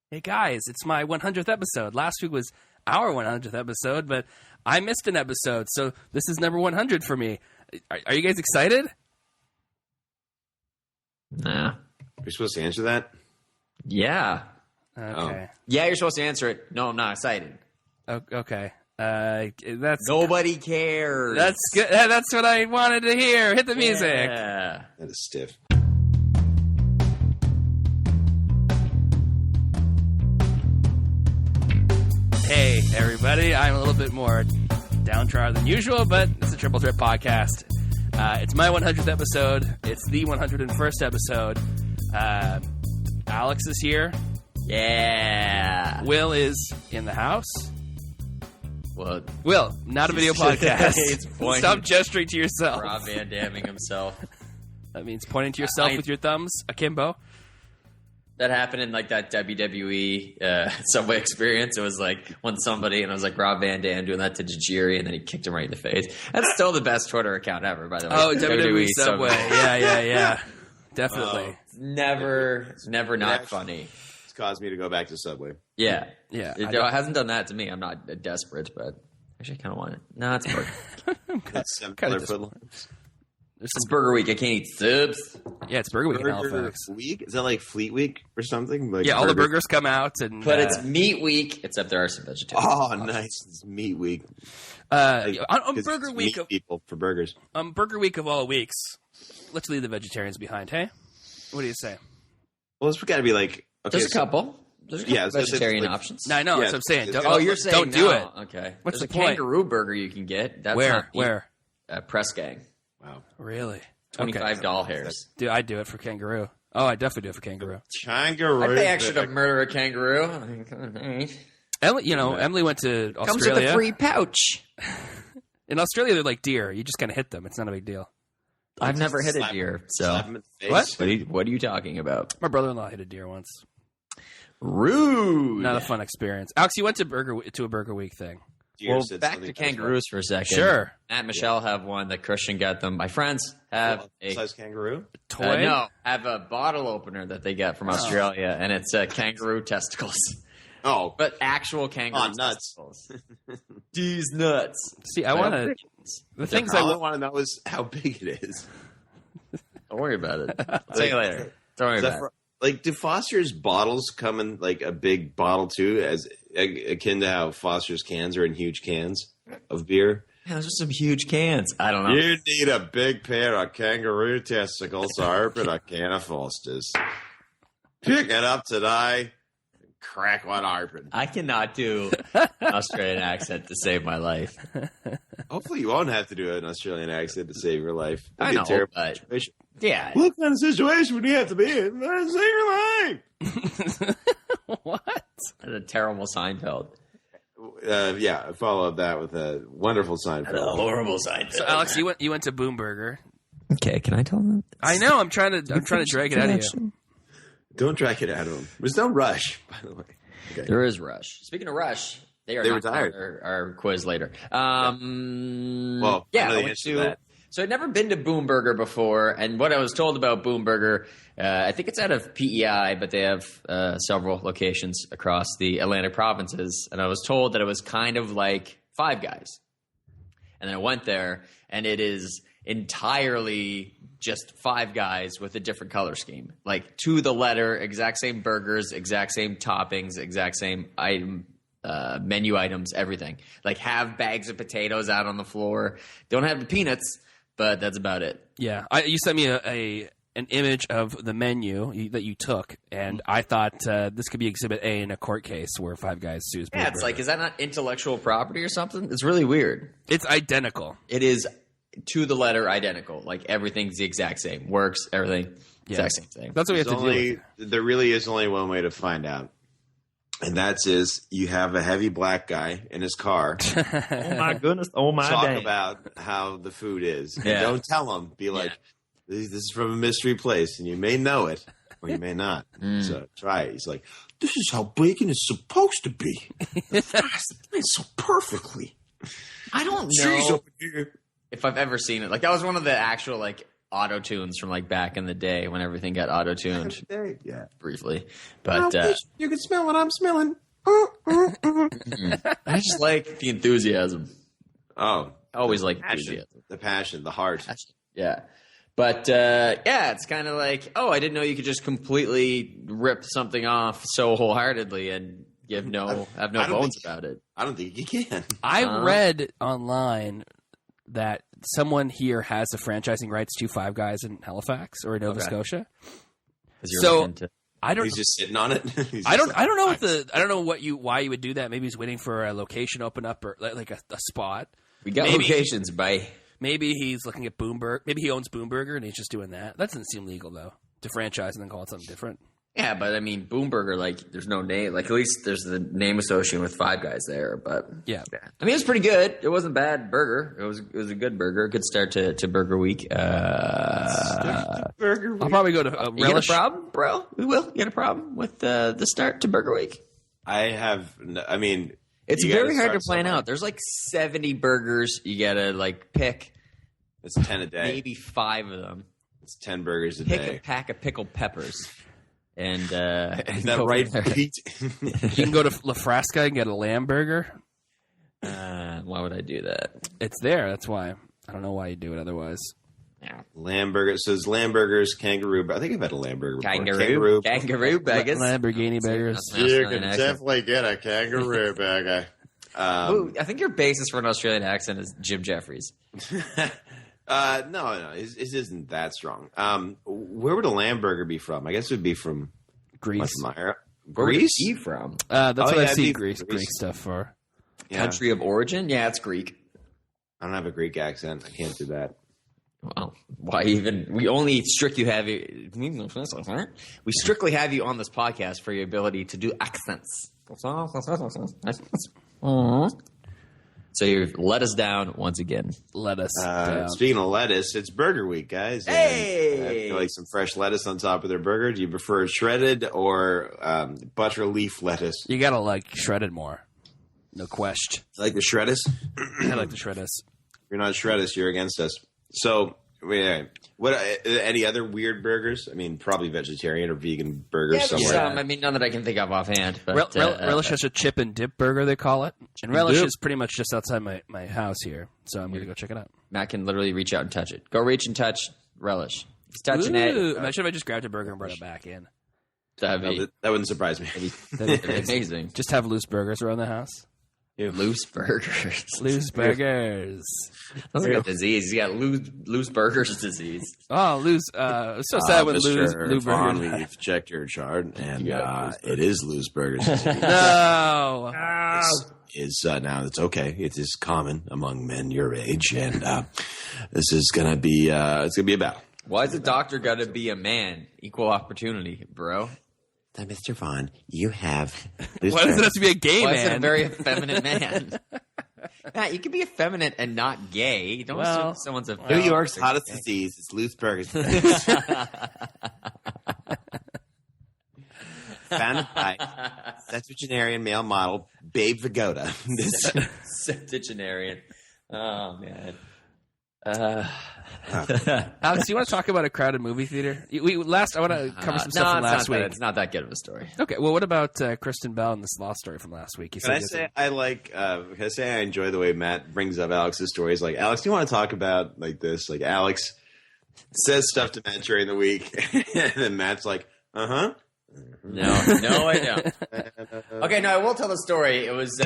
Hey guys, it's my 100th episode. Last week was our 100th episode, but I missed an episode, so this is number 100 for me. Are you guys excited? Nah. You're supposed to answer that? Yeah. Okay. Yeah, you're supposed to answer it. No, I'm not excited. Okay. That's Nobody cares. That's good. That's what I wanted to hear. Hit the music. Yeah. That is stiff. Hey, everybody. I'm a little bit more downtrodden than usual, but it's a Triple Threat podcast. It's my 100th episode. It's the 101st episode. Alex is here. Yeah. Will is in the house. Well, Will, not a video podcast. It's pointing. Stop gesturing to yourself. Rob Van Damming himself. That means pointing to yourself with your thumbs akimbo. That happened in like that WWE Subway experience. It was like when somebody, and I was like Rob Van Dam doing that to Tajiri, and then he kicked him right in the face. That's still the best Twitter account ever, by the way. Oh, WWE Subway. Yeah. Definitely. Never not funny. It's caused me to go back to Subway. Yeah. Yeah. It hasn't done that to me. I'm not desperate, but actually I kind of want it. No, it's perfect. That's $7 footlongs. It's Burger Week. I can't eat subs. Yeah, it's Burger Week in Burger Halifax. Week? Is that like Fleet Week or something? Like Yeah, all the burgers come out. But it's Meat Week, except there are some vegetarians. Oh, nice. It's Meat Week. On Burger Week of people for burgers. Burger Week of all weeks, let's leave the vegetarians behind, hey? What do you say? Well, it's got to be like... Okay, There's a couple. There's a couple vegetarian like, options. No, I know. Yeah, that's what I'm saying. You're saying don't do it. Okay. What's There's the a point? kangaroo burger you can get. That's Where? Press Gang. Wow. Really? $25 doll hairs. Dude, I'd do it for kangaroo. Oh, I'd definitely do it for kangaroo. Kangaroo. I'd pay extra to murder a kangaroo. Emily went to Australia. Comes with a free pouch. In Australia, they're like deer. You just kind of hit them. It's not a big deal. I've never hit a deer, so Slap him in the face. What? What are you talking about? My brother-in-law hit a deer once. Rude. Not a fun experience. Alex, you went to a Burger Week thing. Deer Well, said back something to about kangaroos for a second. Sure. Matt and Michelle have one that Christian got them. My friends have a size kangaroo. Toy? no, have a bottle opener that they get from Australia, and it's kangaroo testicles. Oh, But actual kangaroo nuts. testicles. These nuts. See, I want to... The things all I want to know is how big it is. Don't worry about it. I'll tell you later. Don't worry about it. Like, do Foster's bottles come in like a big bottle too, as akin to how Foster's cans are in huge cans of beer? Yeah, those are some huge cans. I don't know. You need a big pair of kangaroo testicles to open a can of Foster's. Pick it up today. Crack one open. I cannot do an Australian accent to save my life. Hopefully, you won't have to do an Australian accent to save your life. I That'd be know, a terrible but situation. yeah. What kind of situation would you have to be in to save your life? What? That's a terrible Seinfeld. Yeah, I followed that with a wonderful That's a Seinfeld. horrible Seinfeld. So, Alex, you went to Boom Burger. Okay, can I tell them? I know. I'm trying to drag it out of you. Don't drag it out of him. There's no rush, by the way. Okay. There is Rush. Speaking of Rush, they retired. Our quiz later. Well, I I went know the answer to that. So I'd never been to Boom Burger before, and what I was told about Boom Burger, I think it's out of PEI, but they have several locations across the Atlantic provinces, and I was told that it was kind of like Five Guys. And then I went there, and it is entirely just Five Guys with a different color scheme. Like, to the letter, exact same burgers, exact same toppings, exact same item, menu items, everything. Like, have bags of potatoes out on the floor. Don't have the peanuts, but that's about it. Yeah, you sent me an image of the menu that you took, and I thought this could be Exhibit A in a court case where Five Guys sues Boom Yeah, it's Burger. like, is that not intellectual property or something? It's really weird. It's identical. It is to the letter identical. Like, everything's the exact same. Works, everything, exact same thing. That's what we have to do. There really is only one way to find out. And that's you have a heavy black guy in his car Oh my goodness! Oh my talk dang! about how the food is. Yeah. And don't tell him. Be like, this is from a mystery place, and you may know it, or you may not. So try it. He's like, this is how bacon is supposed to be. It's so perfectly. I don't Cheese know over here. if I've ever seen it. Like, that was one of the actual, like, auto tunes from like back in the day when everything got auto tuned. Yeah. Briefly, but you can smell what I'm smelling. I just like the enthusiasm. Oh, I always like passion, enthusiasm. the passion, the heart. Yeah. But, it's kind of like, I didn't know you could just completely rip something off so wholeheartedly and have no bones about it. I don't think you can. I read online that someone here has the franchising rights to Five Guys in Halifax or in Nova Scotia. So I don't. He's just sitting on it. I don't know why you would do that. Maybe he's waiting for a location to open up or like a spot. We got locations, by. Maybe he's looking at Boomburger. Maybe he owns Boomburger and he's just doing that. That doesn't seem legal though, to franchise and then call it something different. Yeah, but I mean, Boomburger, like, there's no name. Like, at least there's the name associated with Five Guys there. But yeah, I mean, it was pretty good. It wasn't a bad burger. It was a good burger. Good start to Burger Week. I'll probably go to You got a problem, bro? We will. You got a problem with the start to Burger Week? I have. I mean, it's very hard to plan out. There's like 70 burgers. You gotta like pick. It's 10 a day. Maybe 5 of them. It's 10 burgers a day. Pick a pack of pickled peppers. And is that right, Pete? You can go to La Frasca and get a lamb burger. Why would I do that? It's there. That's why. I don't know why you do it otherwise. Yeah. Lamb burger. So it's lamb burgers, kangaroo. I think I've had a lamb burger before. Kangaroo burgers. Lamborghini burgers. You can definitely get a kangaroo burger. I think your basis for an Australian accent is Jim Jeffries. No, it isn't that strong. Where would a lamb burger be from? I guess it would be from Greece. Where Greece? would it be from? That's what I see Greek stuff for. Yeah. Country of origin? Yeah, it's Greek. I don't have a Greek accent. I can't do that. Well, why even? We only strictly have you. We strictly have you on this podcast for your ability to do accents. So you've let us down once again. Let us down. Speaking of lettuce, it's Burger Week, guys. Hey! I feel like some fresh lettuce on top of their burger. Do you prefer shredded or butter leaf lettuce? You gotta like shredded more. No question. You like the shreddus? I like the shreddus. If you're not shreddus, you're against us. So, what? Any other weird burgers? I mean, probably vegetarian or vegan burgers somewhere. Some. I mean, none that I can think of offhand. But, Relish has a chip and dip burger, they call it. And Relish is pretty much just outside my house here. So I'm going to go check it out. Matt can literally reach out and touch it. Go reach and touch Relish. He's touching it. Imagine if I just grabbed a burger and brought it back in. That wouldn't surprise me. That'd be amazing. Just have loose burgers around the house. Loose burgers. Loose burgers. That's like a disease. He's got loose burgers disease. Oh, loose. So sad when loose burgers. We've checked your chart, and it is loose burgers. No. Now it's okay. It is common among men your age, and this is gonna be it's gonna be a battle. Why is the doctor got to be a man? Equal opportunity, bro. Mr. Vaughn, you have. Why does it have to be a gay man? Why is it a very effeminate man? Matt, you can be effeminate and not gay. Don't assume someone's a New York's hottest disease is loose burgers. Founded by septuagenarian male model Babe Vigoda. Septuagenarian. Oh, man. Alex, do you want to talk about a crowded movie theater? I want to cover some stuff from last week. It's not that good of a story. Okay, well, what about Kristen Bell and this lost story from last week? Can I say I enjoy the way Matt brings up Alex's stories? Like, Alex, do you want to talk about like this? Like, Alex says stuff to Matt during the week, and then Matt's like, "Uh-huh." No, I don't. Okay, no, I will tell the story. It was,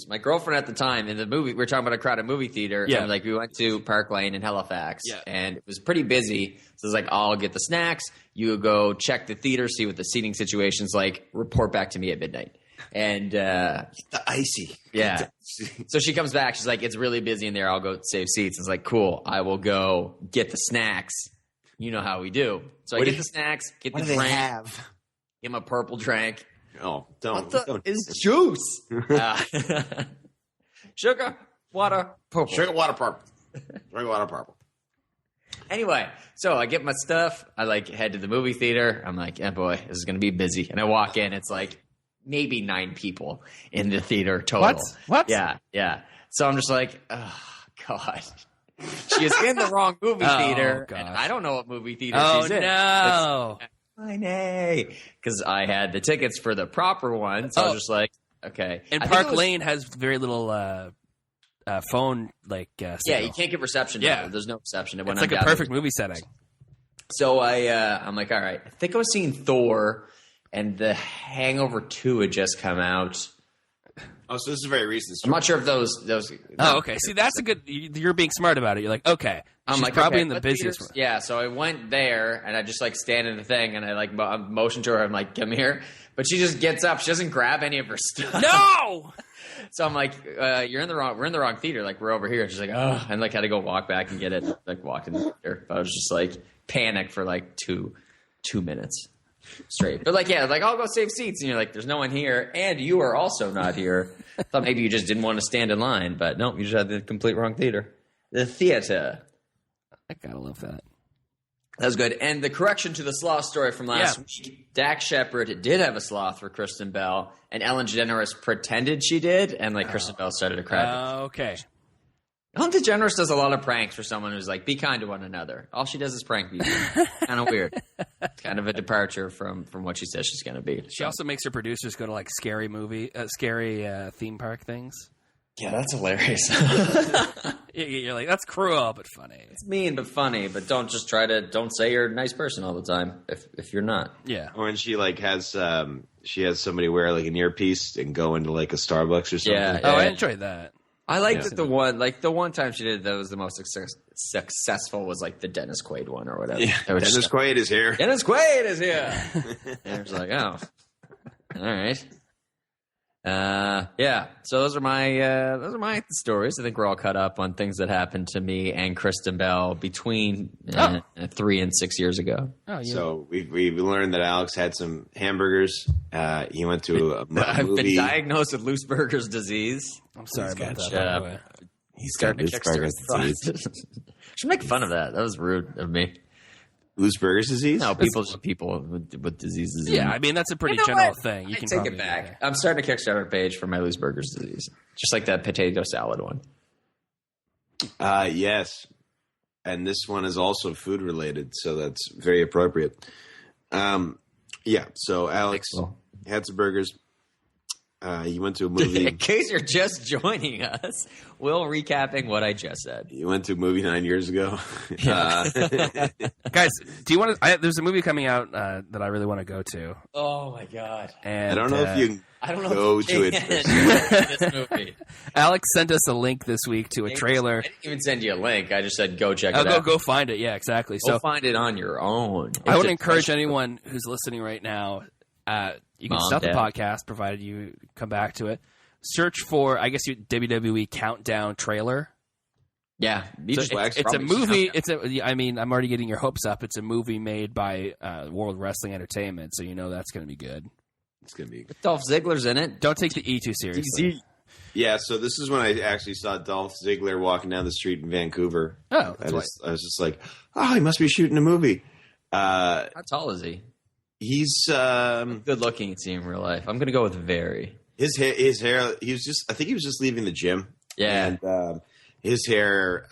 my girlfriend at the time in the movie. We were talking about a crowded movie theater. Yeah. And, we went to Park Lane in Halifax. Yeah. And it was pretty busy. So it's like, I'll get the snacks. You go check the theater, see what the seating situation's like. Report back to me at midnight. And the icy. Yeah. So she comes back. She's like, it's really busy in there. I'll go save seats. It's like, cool. I will go get the snacks. You know how we do. So I get the snacks, get the drink. Give him a purple drink. Oh, don't. It's juice. Sugar, water, purple. Sugar, water, purple. Sugar, water, purple. Anyway, so I get my stuff. I head to the movie theater. I'm like, boy, this is going to be busy. And I walk in. It's maybe 9 people in the theater total. What? Yeah. So I'm just like, oh, God. She is in the wrong movie theater, gosh. and I don't know what movie theater Oh she's in. no! Because I had the tickets for the proper one, so I was just like, okay. And I think Park it was- Lane has very little phone Yeah, signal. you can't get reception. Yeah. There's no reception. It's like a perfect movie setting. So I'm like, all right. I think I was seeing Thor, and The Hangover 2 had just come out. Oh, so this is very recent. I'm not sure if those. Oh, okay. See, that's a good. You're being smart about it. You're like, okay, I'm she's like, probably okay, in the what busiest. theaters? Yeah, so I went there, and I just like stand in the thing, and I like motion to her. I'm like, come here. But she just gets up. She doesn't grab any of her stuff. No. So I'm like, we're in the wrong theater. Like, we're over here. And she's like, oh, and like had to go walk back and get it. Like, walked in the theater. But I was just like panicked for like two minutes straight. But like, yeah, like I'll go save seats. And you're like, there's no one here. And you are also not here. Thought maybe you just didn't want to stand in line. But no, you just had the complete wrong theater. The theater. I gotta love that. That was good. And the correction to the sloth story from last week, Dax Shepard did have a sloth for Kristen Bell, and Ellen DeGeneres pretended she did, and like Kristen Bell started to cry. Okay. Ellen DeGeneres does a lot of pranks for someone who's like, be kind to one another. All she does is prank people. Kind of weird. It's kind of a departure from what she says she's going to be. She also makes her producers go to like scary theme park things. Yeah, that's hilarious. You're like, that's cruel but funny. It's mean but funny, but don't say you're a nice person all the time if you're not. Yeah. Or when she like has she has somebody wear like an earpiece and go into like a Starbucks or something. Yeah. Oh, I enjoyed that. I liked that the one time she did that was the most successful was like the Dennis Quaid one or whatever. Yeah. Dennis Quaid is here. Dennis Quaid is here. And it was like, oh, all right. Yeah. So those are my stories. I think we're all caught up on things that happened to me and Kristen Bell between 3 and 6 years ago. Oh, yeah. So we learned that Alex had some hamburgers. He went to a I've movie. been diagnosed with loose burgers disease. I'm sorry about that. Shut by up. the way. He's got loose burgers disease. Should make fun of that. That was rude of me. Loose burgers disease? No, people with diseases. Yeah, I mean that's a pretty You know general what? thing. You I can take probably it back. I'm starting a Kickstarter page for my loose burgers disease, just like that potato salad one. Yes. And this one is also food related, so that's very appropriate. Yeah, so Alex had some burgers. You went to a movie. In case you're just joining us, Will recapping what I just said. You went to a movie 9 years ago. Guys, do you want to? There's a movie coming out that I really want to go to. Oh my god! And I don't know if you can go to it. This movie. Alex sent us a link this week to a trailer. I didn't even send you a link. I just said go check it I'll out. go find it. Yeah, exactly. Go So find it on your own. I would encourage anyone who's listening right now. You can Mom, stop the Dad. podcast, provided you come back to it. Search for, I guess, WWE Countdown trailer. Yeah, Just wax It's a probably movie. I mean, I'm already getting your hopes up. It's a movie made by World Wrestling Entertainment, so you know that's going to be good. It's going to be good. Dolph Ziggler's in it. Don't take the E too seriously. Yeah, so this is when I actually saw Dolph Ziggler walking down the street in Vancouver. Oh, I was just like, oh, he must be shooting a movie. How tall is he? He's Good looking to see in real life. I'm going to go with very. his hair. He was just. I think he was just leaving the gym. Yeah. And his hair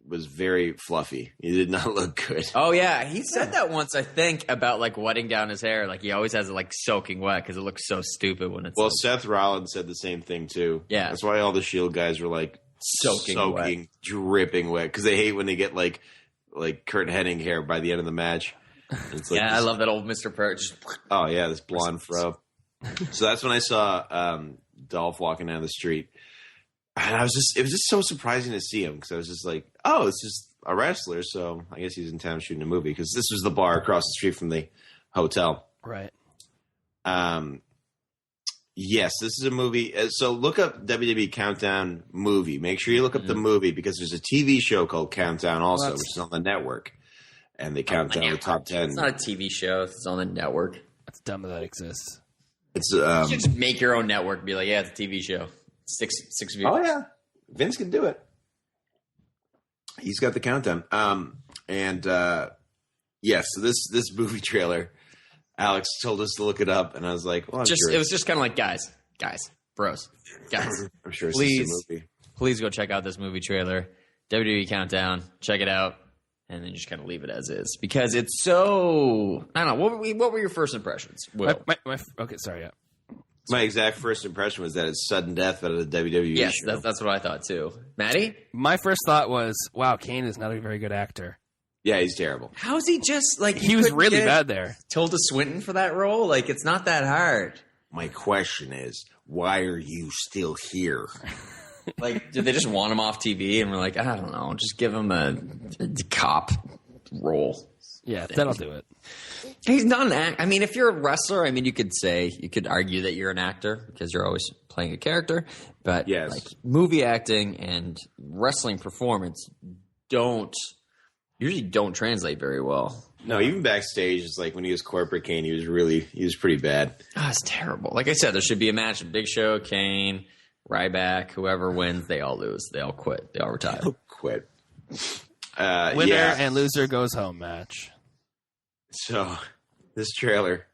was very fluffy. He did not look good. Oh yeah, he said that once. I think about like wetting down his hair. Like he always has it like soaking wet because it looks so stupid when it's Well, like, Seth Rollins said the same thing too. Yeah. That's why all the Shield guys were like soaking wet. dripping wet because they hate when they get like Kurt Hennig hair by the end of the match. It's like Yeah, this- I love that old Mr. Perch. Oh yeah, this blonde fro. So that's when I saw Dolph walking down the street, and it was just so surprising to see him because I was just like, oh, it's just a wrestler, so I guess he's in town shooting a movie because this was the bar across the street from the hotel. Right. Yes, this is a movie. So look up WWE Countdown movie. Make sure you look up the movie because there's a TV show called Countdown also, which is on the network. And they count down the top 10. It's not a TV show. It's on the network. That's dumb that exists. It's You should just make your own network and be like, yeah, it's a TV show. Six views. oh yeah, Vince can do it. He's got the countdown. Yes, so this movie trailer, Alex told us to look it up, and I was like, well, It was just kind of like, guys, bros, guys. I'm sure it's Please. just a movie. Please go check out this movie trailer. WWE Countdown. Check it out. And then just kind of leave it as is. Because it's so... I don't know. What were your first impressions, Will? Okay, sorry, yeah. My exact first impression was that it's sudden death out of the WWE Yes, show. that's what I thought, too. Maddie? My first thought was, wow, Kane is not a very good actor. Yeah, he's terrible. How is he just... like He was really bad there. Tilda Swinton for that role? Like, it's not that hard. My question is, why are you still here? Like, did they just want him off TV and we're like, I don't know, just give him a cop role? Yeah, that'll do it. He's not an actor. I mean, if you're a wrestler, I mean, you could argue that you're an actor because you're always playing a character. But Yes. like movie acting and wrestling performance usually don't translate very well. No, even backstage, it's like when he was Corporate Kane, he was pretty bad. Oh, it's terrible. Like I said, there should be a match of Big Show, Kane, Ryback, whoever wins, they all lose. They all quit. They all retire. Quit. Winner yeah. and loser goes home match. So this trailer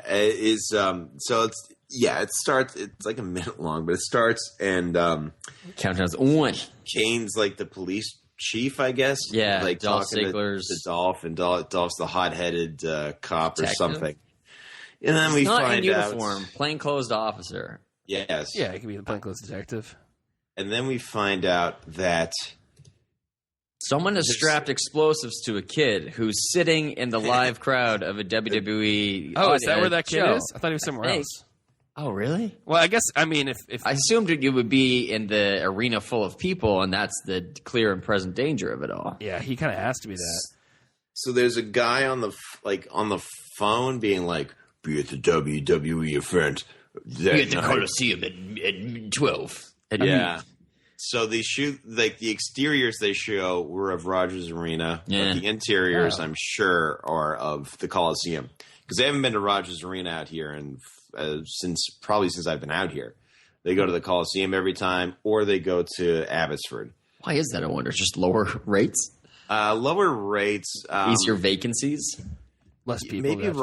is it starts. It's like a minute long, but it starts and Countdown's on. Kane's like the police chief, I guess. Yeah, like Dolph talking Ziggler's to Dolph, and Dolph's the hot-headed cop detective? or something. And then we He's not find in out, uniform, plainclothes officer. yes, Yeah, it could be the plainclothes detective. and then we find out that Someone has strapped explosives to a kid who's sitting in the live crowd of a WWE. Oh, is that where that kid show. is? I thought he was somewhere Hey. else. Oh, really? Well, I guess, I mean, if I assumed you would be in the arena full of people, and that's the clear and present danger of it all. yeah, he kind of has to be that. so there's a guy on the phone being like, "Be at the WWE event." that night." Coliseum at 12. Yeah. So they shoot like the exteriors they show were of Rogers Arena, Yeah. but the interiors Oh. I'm sure are of the Coliseum because they haven't been to Rogers Arena out here and since I've been out here. They go to the Coliseum every time, or they go to Abbotsford. Why is that, I wonder? Just lower rates? Lower rates, Easier vacancies? Less people. maybe that have to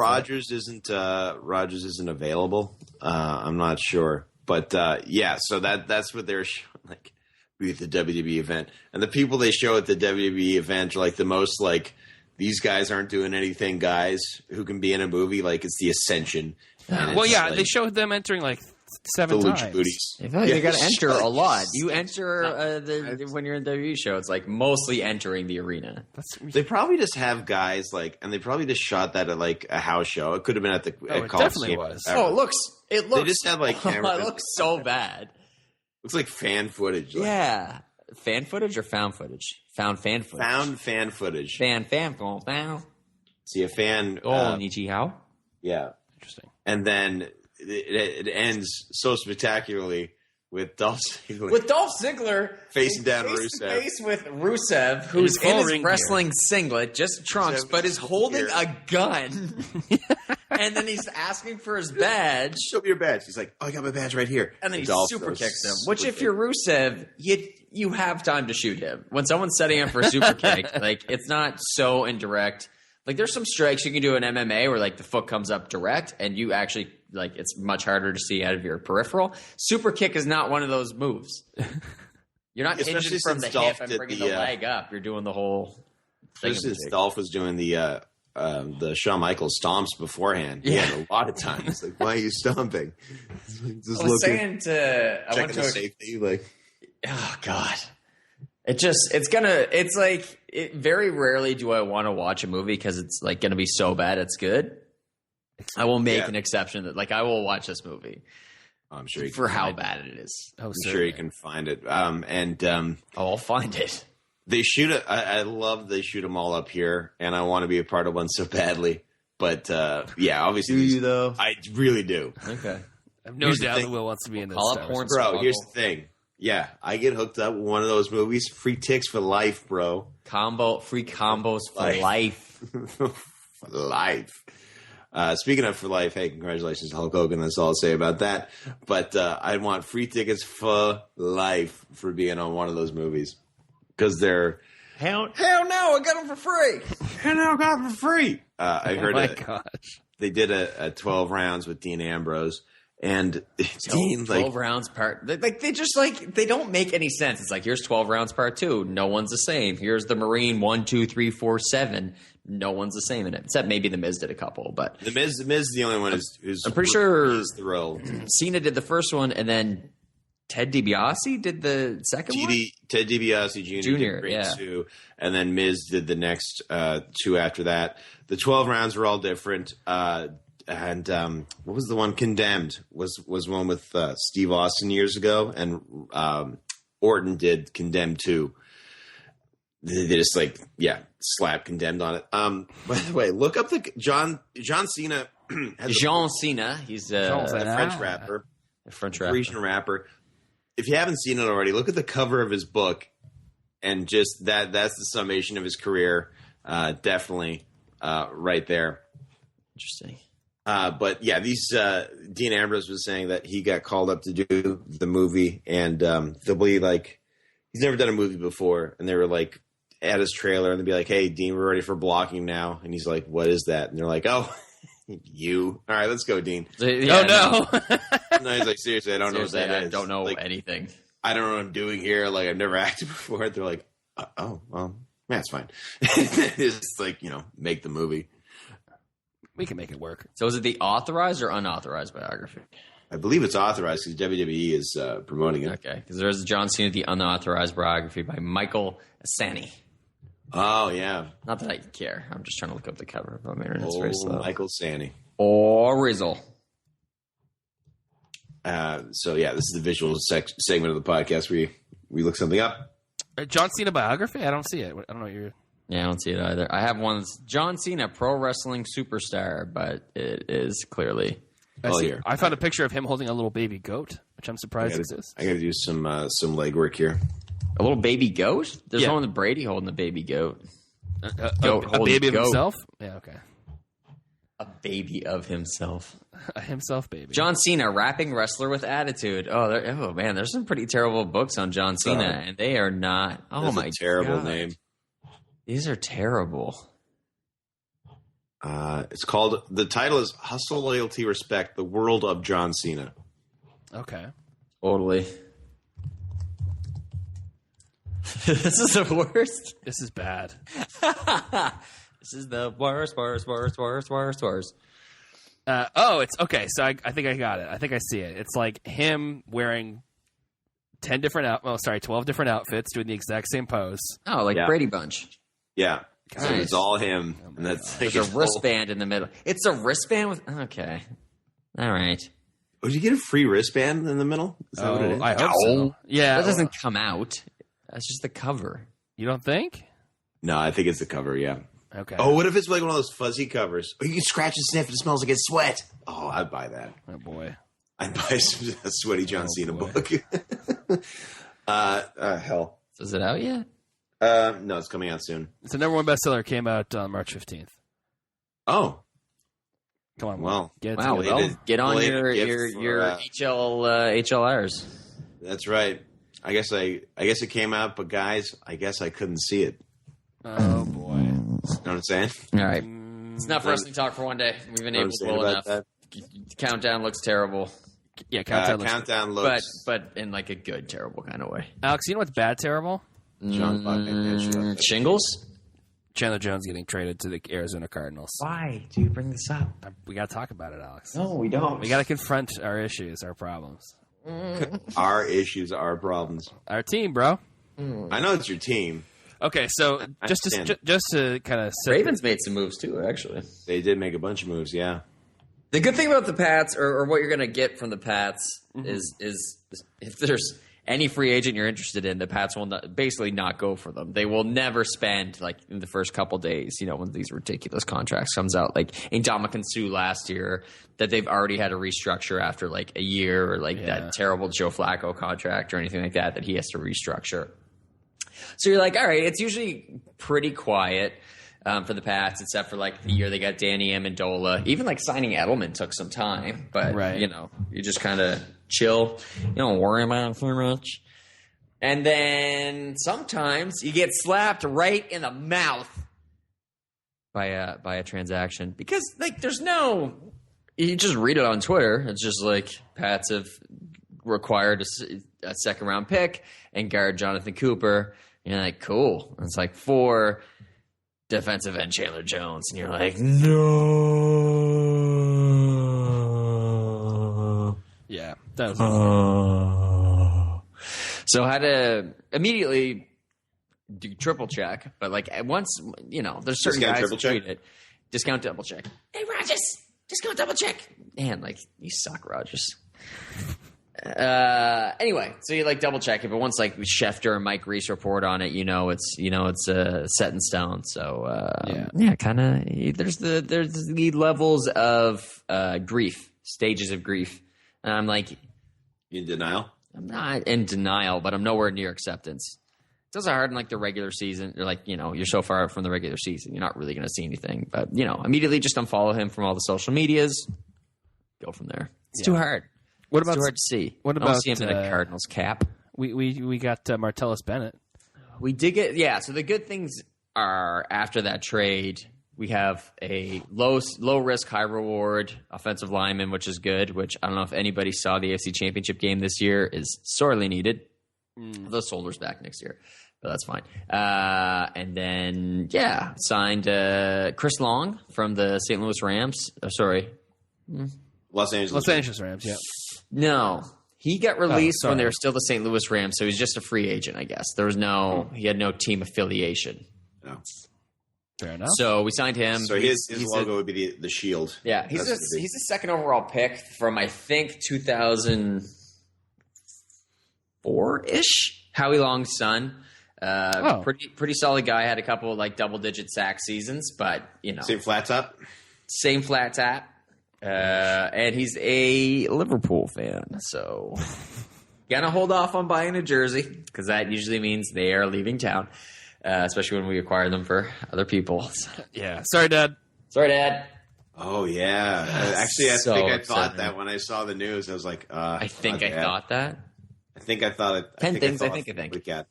Rogers isn't available. I'm not sure, but yeah. So that's what they're showing, like be at the WWE event, and the people they show at the WWE event are like the most like these guys aren't doing anything guys who can be in a movie. Like it's the Ascension. And Well, it's yeah, like they showed them entering like the 7 Lucha times. Booties. I feel like they got to enter a lot. You Like, enter when you're in the WWE show, it's like mostly entering the arena. they probably just have guys like, and they probably just shot that at like a house show. It could have been at the it Coliseum. definitely was. Oh, it looks. They just had like cameras. It looks so bad. Looks like fan footage. Like, Yeah, fan footage or found footage? Found fan footage. found fan footage. Fan. See a fan. Oh, Nichi how? Yeah. Interesting. And then it ends so spectacularly with Dolph Ziggler With Dolph Ziggler facing down face to Rusev. face with Rusev, who's full in his ring wrestling singlet, just trunks, Rusev but is is full holding gear. a gun. And then he's asking for his badge, Show me your badge. He's like, "Oh, I got my badge right here." and then he Dolph super throws kicks him. super Which, if kick. you're Rusev, you have time to shoot him. When someone's setting up for a super kick, like it's not so indirect. Like there's some strikes you can do in MMA where like the foot comes up direct, and you actually like it's much harder to see out of your peripheral. Super kick is not one of those moves. You're not Especially hinging from the since Dolph hip and did bringing the, the leg up. You're doing the whole thing. Just as Dolph was doing the Shawn Michaels stomps beforehand. He had a lot of time. It's like, why are you stomping? Just I was saying I went checking to the safety. Like, oh god, very rarely do I want to watch a movie because it's like going to be so bad it's good. I will make an exception that like I will watch this movie I'm sure you for can how find bad it is. Oh, I'm sure you can find it. I'll find it. They shoot it. I love they shoot them all up here, and I want to be a part of one so badly. But yeah, obviously, Do you though? I really do, Okay. I have no Here's the doubt thing. that Will wants to be in this. Call up Star porn Wars. bro. Struggle. Here's the thing. Yeah, I get hooked up with one of those movies. Free ticks for life, bro. Free combos for Life. life. For life. Speaking of for life, hey, congratulations to Hulk Hogan. That's all I'll say about that. But I want free tickets for life for being on one of those movies because they're Hell no! I got them for free. and I got them for free. I Oh heard my it. gosh. They did a 12 rounds with Dean Ambrose, And Dean, 12 rounds part. They don't make any sense. It's like, here's 12 rounds part 2. No one's the same. Here's the Marine 1, 2, 3, 4, 7. No one's the same in it, except maybe the Miz did a couple. But the Miz is the only one who's I'm pretty sure thrilled. Cena did the first one, and then Ted DiBiase did the second one. Ted DiBiase Jr. did Green 2, and then Miz did the next 2 after that. The 12 rounds were all different. And what was the one? Condemned was one with Steve Austin years ago, and Orton did Condemned 2. They just slap Condemned on it. By the way, look up the John Cena. John Cena. He's a French rapper. A French rapper. Parisian rapper. If you haven't seen it already, look at the cover of his book, and just that's the summation of his career. Definitely right there. Interesting. But yeah, Dean Ambrose was saying that he got called up to do the movie, and they'll be like, he's never done a movie before, and they were like at his trailer, and they'd be like, "Hey, Dean, we're ready for blocking now," and he's like, "What is that?" And they're like, "Oh, you. All right, let's go, Dean." Yeah, no. No, he's like, seriously, I don't know what that is. I don't know anything. I don't know what I'm doing here. Like, I've never acted before. They're like, "Oh, well, that's fine." It's like, make the movie. We can make it work. So is it the authorized or unauthorized biography? I believe it's authorized because WWE is promoting it. Okay, because there's John Cena, the unauthorized biography by Michael Asani. Oh, yeah. Not that I care. I'm just trying to look up the cover, but my internet's very slow. Michael Sani. Or Rizzle. So, yeah, this is the visual segment of the podcast where we look something up. John Cena biography? I don't see it. I don't know what you're... Yeah, I don't see it either. I have one that's John Cena, pro wrestling superstar, but it is clearly... I found a picture of him holding a little baby goat, which I'm surprised exists. I got to do some legwork here. A little baby goat? There's one with Brady holding a baby goat. A baby of himself? Yeah, okay. A baby of himself. A himself baby. John Cena, rapping wrestler with attitude. Oh man, there's some pretty terrible books on John Cena, and they are not. Oh my god, terrible name. These are terrible. It's called. The title is "Hustle, Loyalty, Respect: The World of John Cena." Okay. Totally. This is the worst. This is bad. This is the worst. It's okay. So I think I got it. I think I see it. It's like him wearing 12 different outfits, doing the exact same pose. Oh, like Brady Bunch. Yeah. Guys. So it's all him. And that's There's a wristband in the middle. It's a wristband with... Okay. All right. Oh, did you get a free wristband in the middle? Is that what it is? I hope so. Yeah. That doesn't come out. That's just the cover. You don't think? No, I think it's the cover, yeah. Okay. Oh, what if it's like one of those fuzzy covers? Oh, you can scratch and sniff and it smells like it's sweat. Oh, I'd buy that. Oh, boy. I'd buy a sweaty John Cena book. Hell. So is it out yet? No, it's coming out soon. It's the #1 bestseller. Came out on March 15th. Oh. Come on. Well, get on your HLRs. That's right. I guess it came out, but guys, I guess I couldn't see it. Oh boy. You know what I'm saying? All right. It's not for wrestling talk for one day. We've been able well enough. That? Countdown looks terrible. Yeah, Countdown looks... But in like a good, terrible kind of way. Alex, you know what's bad terrible? Shingles? Chandler Jones getting traded to the Arizona Cardinals. Why do you bring this up? We got to talk about it, Alex. No, we don't. We got to confront our issues, our problems. Our issues, our problems. Our team, bro. I know it's your team. Okay, so just to kind of Ravens made some moves too, actually. They did make a bunch of moves, yeah. The good thing about the Pats, or what you're going to get from the Pats, is if there's any free agent you're interested in, the Pats will basically not go for them. They will never spend, like, in the first couple days, when these ridiculous contracts comes out, like Ndamukong Suh last year, that they've already had to restructure after, like, a year, or, like, that terrible Joe Flacco contract or anything like that he has to restructure. So you're like, all right, it's usually pretty quiet for the Pats, except for, like, the year they got Danny Amendola. Even, like, signing Edelman took some time, but, you just kind of chill. You don't worry about it too much. And then sometimes you get slapped right in the mouth by a transaction because, like, there's no You just read it on Twitter. It's just like Pats have required a second round pick and guard Jonathan Cooper. And you're like, cool. And it's like 4 defensive end Chandler Jones. And you're like, no. Yeah. That was So I had to immediately do triple check. But like once, there's certain Discount guys triple who check? tweet it. Discount double check. Hey, Rogers. Discount double check. Man, like, you suck, Rogers. Anyway, so you like double check it, but once like Schefter and Mike Reese report on it, it's set in stone. So kind of. There's the levels of grief, stages of grief, and I'm like, You in denial? I'm not in denial, but I'm nowhere near acceptance. It doesn't hard in like the regular season. You're like, you're so far out from the regular season, you're not really going to see anything. But immediately just unfollow him from all the social medias. Go from there. It's too hard. What about it's too hard to see? What I don't about see him in a Cardinals cap? We got Martellus Bennett. We did get So the good things are after that trade, we have a low risk, high reward offensive lineman, which is good. Which I don't know if anybody saw the AFC Championship game this year, is sorely needed. The Solder's back next year, but that's fine. And then signed Chris Long from the St. Louis Rams. Los Angeles Rams. Yeah. No, he got released when they were still the St. Louis Rams, so he's just a free agent, I guess. There was he had no team affiliation. No. Fair enough. So we signed him. So his logo would be the shield. Yeah, he's a second overall pick from I think 2004-ish. Howie Long's son. Pretty solid guy. Had a couple like double digit sack seasons, but Same flat top. Same flat top. And he's a Liverpool fan, so gonna hold off on buying a jersey because that usually means they are leaving town, especially when we acquire them for other people. Yeah, sorry, Dad. Oh yeah, actually, I So think I thought upsetting. that when I saw the news, I was like, I think I thought that. I think I thought it. 10 things I think. Yeah.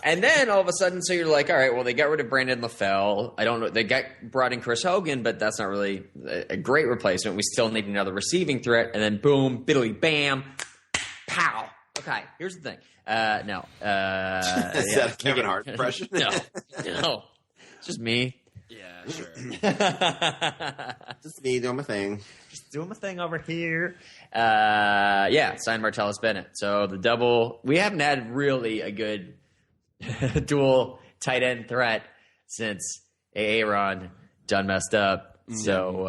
And then all of a sudden, so you're like, all right, well, they got rid of Brandon LaFell. I don't know. They brought in Chris Hogan, but that's not really a great replacement. We still need another receiving threat. And then boom, biddly bam, pow. Okay, here's the thing. No. Is that a Kevin Hart impression? No. It's just me. Yeah, sure. Just me doing my thing. Just doing my thing over here. Signed Martellus Bennett. So the double, we haven't had really a good dual tight end threat since Aaron done messed up. So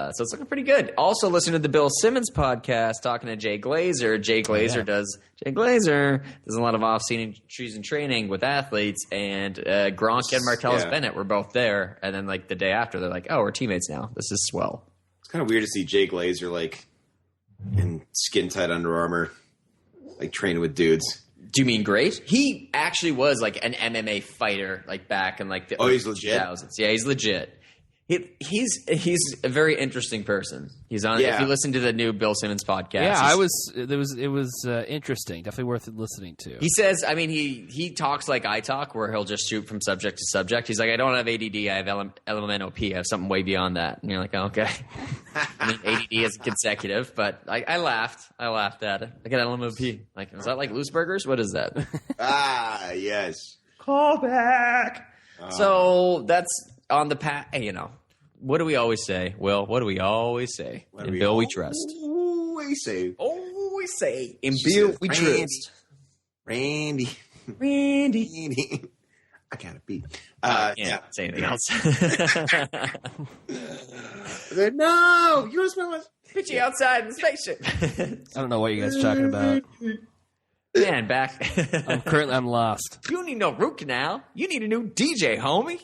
it's looking pretty good. Also listening to the Bill Simmons podcast, talking to Jay Glazer. Jay Glazer does a lot of off-season training with athletes, and Gronk and Martellus Bennett were both there. And then like the day after, they're like, "Oh, we're teammates now. This is swell." It's kind of weird to see Jay Glazer like in skin tight Under Armour, like training with dudes. Do you mean great? He actually was like an MMA fighter, like back in like the he's legit? 2000s. Yeah, he's legit. He's a very interesting person. He's on. Yeah. If you listen to the new Bill Simmons podcast, Yeah, it was interesting. Definitely worth listening to. He says, I mean, he talks like I talk, where he'll just shoot from subject to subject. He's like, I don't have ADD, I have LMNOP, I have something way beyond that. And you're like, oh, okay. I mean, ADD is consecutive, but I laughed. I laughed at it. I got LMNOP. Like, is that like loose burgers? What is that? Yes. Call back. So that's on the path. Hey, what do we always say? Will, what do we always say? In Bill we trust. Always say. Always say. In Bill we trust. Randy. Randy. I gotta beat. Can't say anything else. No, you don't smell it. Put you outside in the spaceship. I don't know what you guys are talking about. Man, back. I'm lost. You don't need no root canal. You need a new DJ, homie.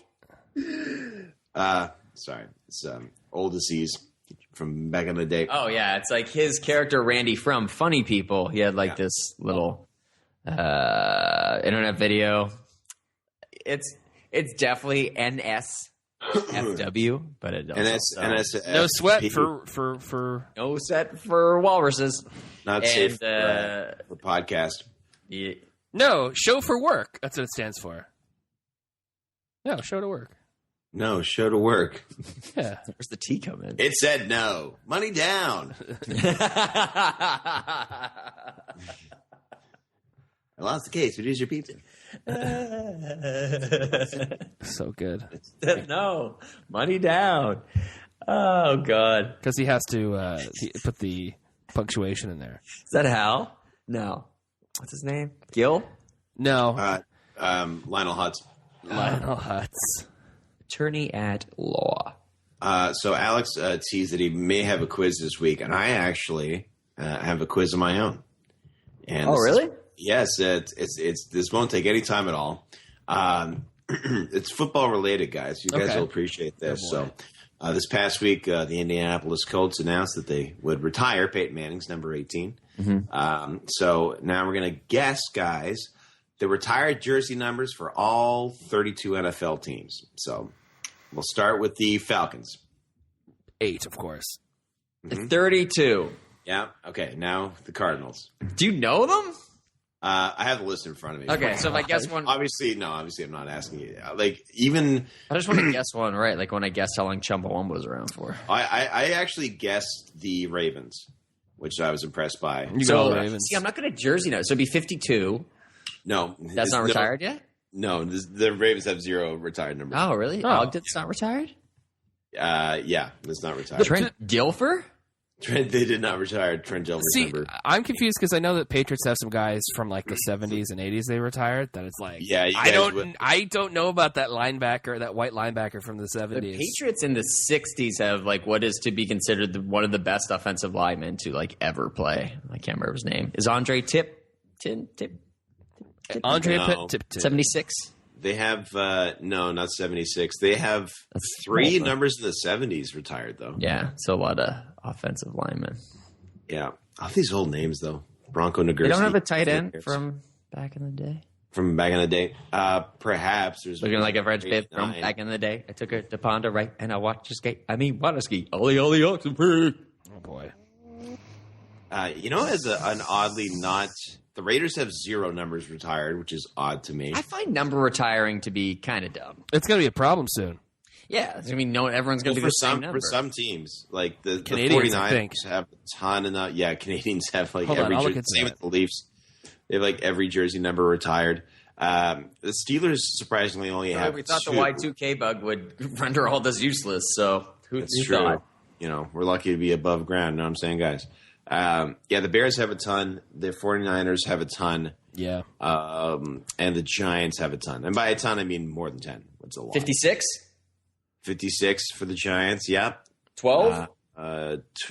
Sorry, it's old disease from back in the day. Oh yeah, it's like his character Randy from Funny People. He had like this little internet video. It's definitely NSFW, but it doesn't. No sweat for no set for walruses. Not safe for podcast. Yeah. No, show for work. That's what it stands for. No, show to work. No, show to work. Yeah. Where's the tea come in? It said no. Money down. I lost the case. Reduce your pizza. So good. No, money down. Oh God, Because he has to put the punctuation in there. is that Hal? No, what's his name? Gil, No. Lionel Hutz. Lionel Hutz. attorney at law. So Alex teased that he may have a quiz this week, and I actually have a quiz of my own. And Oh, really? Yes, it's this won't take any time at all. It's football related, guys. You guys Okay. will appreciate this. So, this past week, the Indianapolis Colts announced that they would retire Peyton Manning's number 18. So now we're going to guess, guys, the retired jersey numbers for all 32 NFL teams. So we'll start with the Falcons. 8, of course. 32. Yeah. Okay. Now the Cardinals. Do you know them? I have the list in front of me. Okay, so if I guess one, Obviously, I'm not asking you. Like, even I just want to guess one right. Like when I guessed how long Chumbawamba was around for. I actually guessed the Ravens, which I was impressed by. You So go Ravens. see, I'm not going to jersey now. So it'd be 52. No, That's not retired yet. No, the Ravens have 0 retired numbers. Oh, really? Oh. Ogden's not retired. Yeah, it's not retired. Trent Dilfer. Trent, they did not retire Trent Dilfer's See, number. I'm confused because I know that Patriots have some guys from like the 70s and 80s they retired. That it's like, Yeah, you I guys don't know about that linebacker, that white linebacker from the 70s. The Patriots in the 60s have like what is to be considered one of the best offensive linemen to like ever play. I can't remember his name. Is Andre Tipton? Andre No. Tip. 76. They have no, not 76. They have That's 3 old, though. numbers in the 70s retired though. Yeah, so a lot of offensive linemen. Yeah, all these old names though. Bronco Nagurski. They don't have a tight end from back in the day. from back in the day. Perhaps there's Looking like a French bit from 9. back in the day. I took her to Ponda right and I watched her skate. I mean, water ski. Ollie, ollie, oxen pig. Oh boy. As an oddly not, the Raiders have 0 numbers retired, which is odd to me. I find number retiring to be kind of dumb. It's going to be a problem soon. Yeah, I mean, no, everyone's going to do the same number. For some teams, like the Canadians, I 49ers think. have a ton of that. Yeah, Canadians have like Hold on, every I'll look jersey. into Same that. with the Leafs. They have like every jersey number retired. The Steelers surprisingly only have We thought the 2. Y2K bug would render all this useless, so who That's who true. thought? We're lucky to be above ground. Know what I'm saying, guys? The Bears have a ton. The 49ers have a ton. Yeah. And the Giants have a ton. And by a ton, I mean more than 10. That's a lot. 56? 56 for the Giants. Yeah. 12?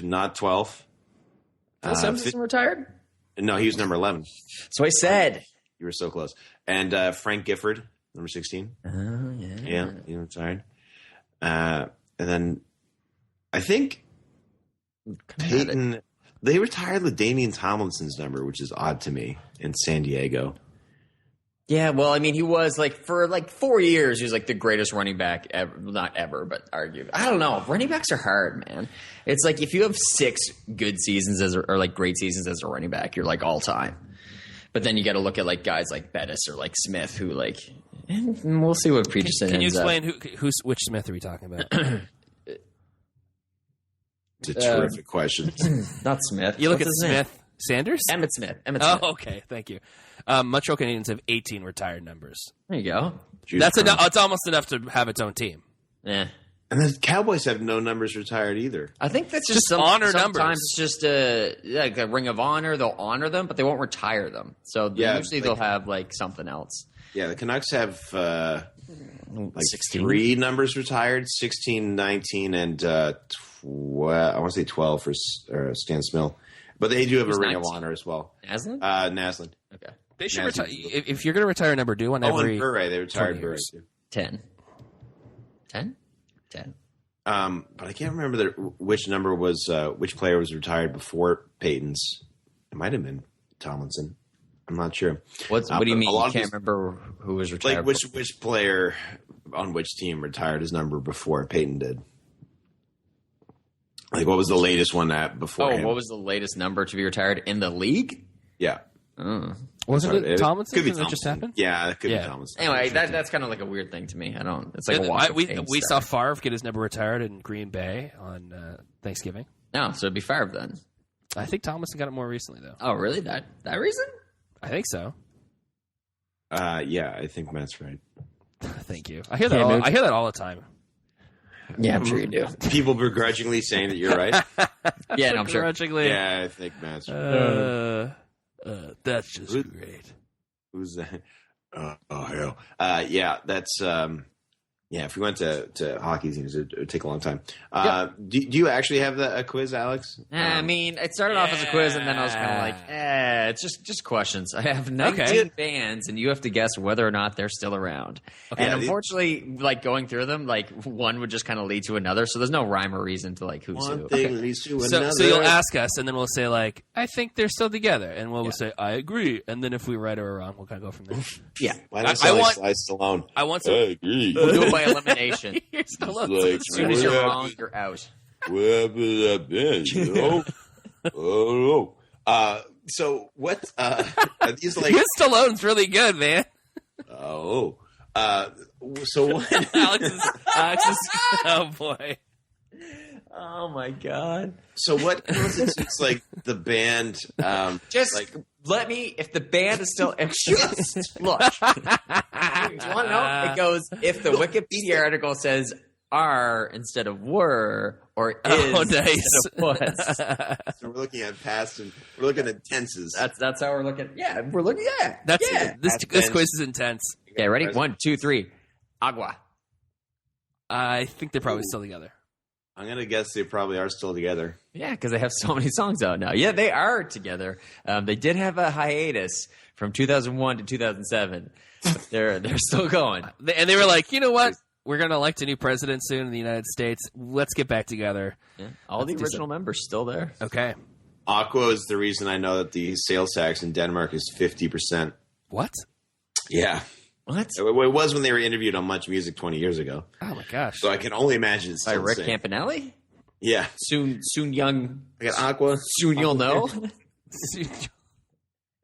Not 12. Phil Simpson retired? No, he was number 11. So I said. You were so close. And Frank Gifford, number 16. Oh, yeah. Yeah, he retired. And then I think Peyton, they retired LaDainian Tomlinson's number, which is odd to me, in San Diego. Yeah, well, I mean, he was for 4 years, he was like the greatest running back ever. Not ever, but arguably. I don't know. Running backs are hard, man. It's like if you have 6 good seasons or like great seasons as a running back, you're like all time. But then you got to look at like guys like Bettis or like Smith, who like, and we'll see what Peterson Can you ends up. explain which Smith are we talking about? It's a terrific question. Not Smith. You look What's at his name? Smith. Sanders? Emmett Smith. Oh, okay. Thank you. Montreal Canadiens have 18 retired numbers. There you go. Juice Brown. It's almost enough to have its own team. Yeah. And the Cowboys have no numbers retired either. I think that's Just just honor sometimes numbers. it's just like a ring of honor. They'll honor them, but they won't retire them. So Yeah, usually they'll have like something else. Yeah, the Canucks have like 16. 3 numbers retired, 16, 19, and I want to say 12 for Stan Smill. But they do have a Who's ring of 19? honor as well. Aslan? Naslin. Okay. They should Nasty. retire. If you're going to retire a number, do one Oh, every. and Bure. They retired 20 Bure, years. too. 10. 10? 10. But I can't remember which number was which player was retired before Peyton's. It might have been Tomlinson. I'm not sure. What do you but mean? a lot You of can't these- remember who was retired? Like which player on which team retired his number before Peyton did? Like what was the latest one before him? what was the latest number to be retired in the league? Yeah. Oh. Wasn't it Tomlinson? Could be That just happened? Yeah, that could Yeah. be Tomlinson. Anyway, that's kind of like a weird thing to me. I don't. It's like a walk of we fame saw stuff. Favre get his number retired in Green Bay on Thanksgiving. No, so it'd be Favre then. I think Tomlinson got it more recently, though. Oh, really? That reason? I think so. Yeah, I think Matt's right. Thank you. I hear that all the time. Yeah, I'm sure you do. People begrudgingly saying that you're right. Yeah, no, I'm sure. Begrudgingly. Yeah, I think Matt's right. That's just great. Who's that? Oh, hell. Yeah, that's yeah. If we went to hockey teams, it would take a long time. Do you actually have a quiz, Alex? I mean, it started off as a quiz, and then I was kind of like, it's just questions. I have 19 bands, and you have to guess whether or not they're still around. Okay. And unfortunately, like going through them, like one would just kind of lead to another, so there's no rhyme or reason to like who's who. One thing leads to another. So you'll ask us, and then we'll say like, I think they're still together, and we'll say I agree, and then if we right or wrong, we'll kind of go from there. Yeah, why not sound like Sly Stallone? I want to. I agree. We'll do it by elimination. You're still up. Like, As soon as you're wrong, you're out. Where have I been? You know? Oh no. So what? Are these like? His Stallone's really good, man. Oh. So what? Alex is. Oh boy. Oh my god. So what constitutes like the band? Just like, let me. If the band is still, just look. You want to know? It goes if the Wikipedia article says "are" instead of "were" or "is" nice. instead of "was." so we're looking at past and we're looking at tenses. That's how we're looking. Yeah, we're looking at. This quiz is intense. Okay, ready? 1, 2, 3. Agua. I think they're probably still together. I'm gonna guess they probably are still together. Yeah, because they have so many songs out now. Yeah, they are together. They did have a hiatus from 2001 to 2007. But they're still going. And they were like, you know what? We're going to elect a new president soon in the United States. Let's get back together. Yeah. All the original members still there. Okay. Aqua is the reason I know that the sales tax in Denmark is 50%. What? Yeah. What? It was when they were interviewed on Much Music 20 years ago. Oh my gosh. So I can only imagine it's By still Rick the same. Campanelli? Yeah. Soon young. I got Aqua. Soon you'll know.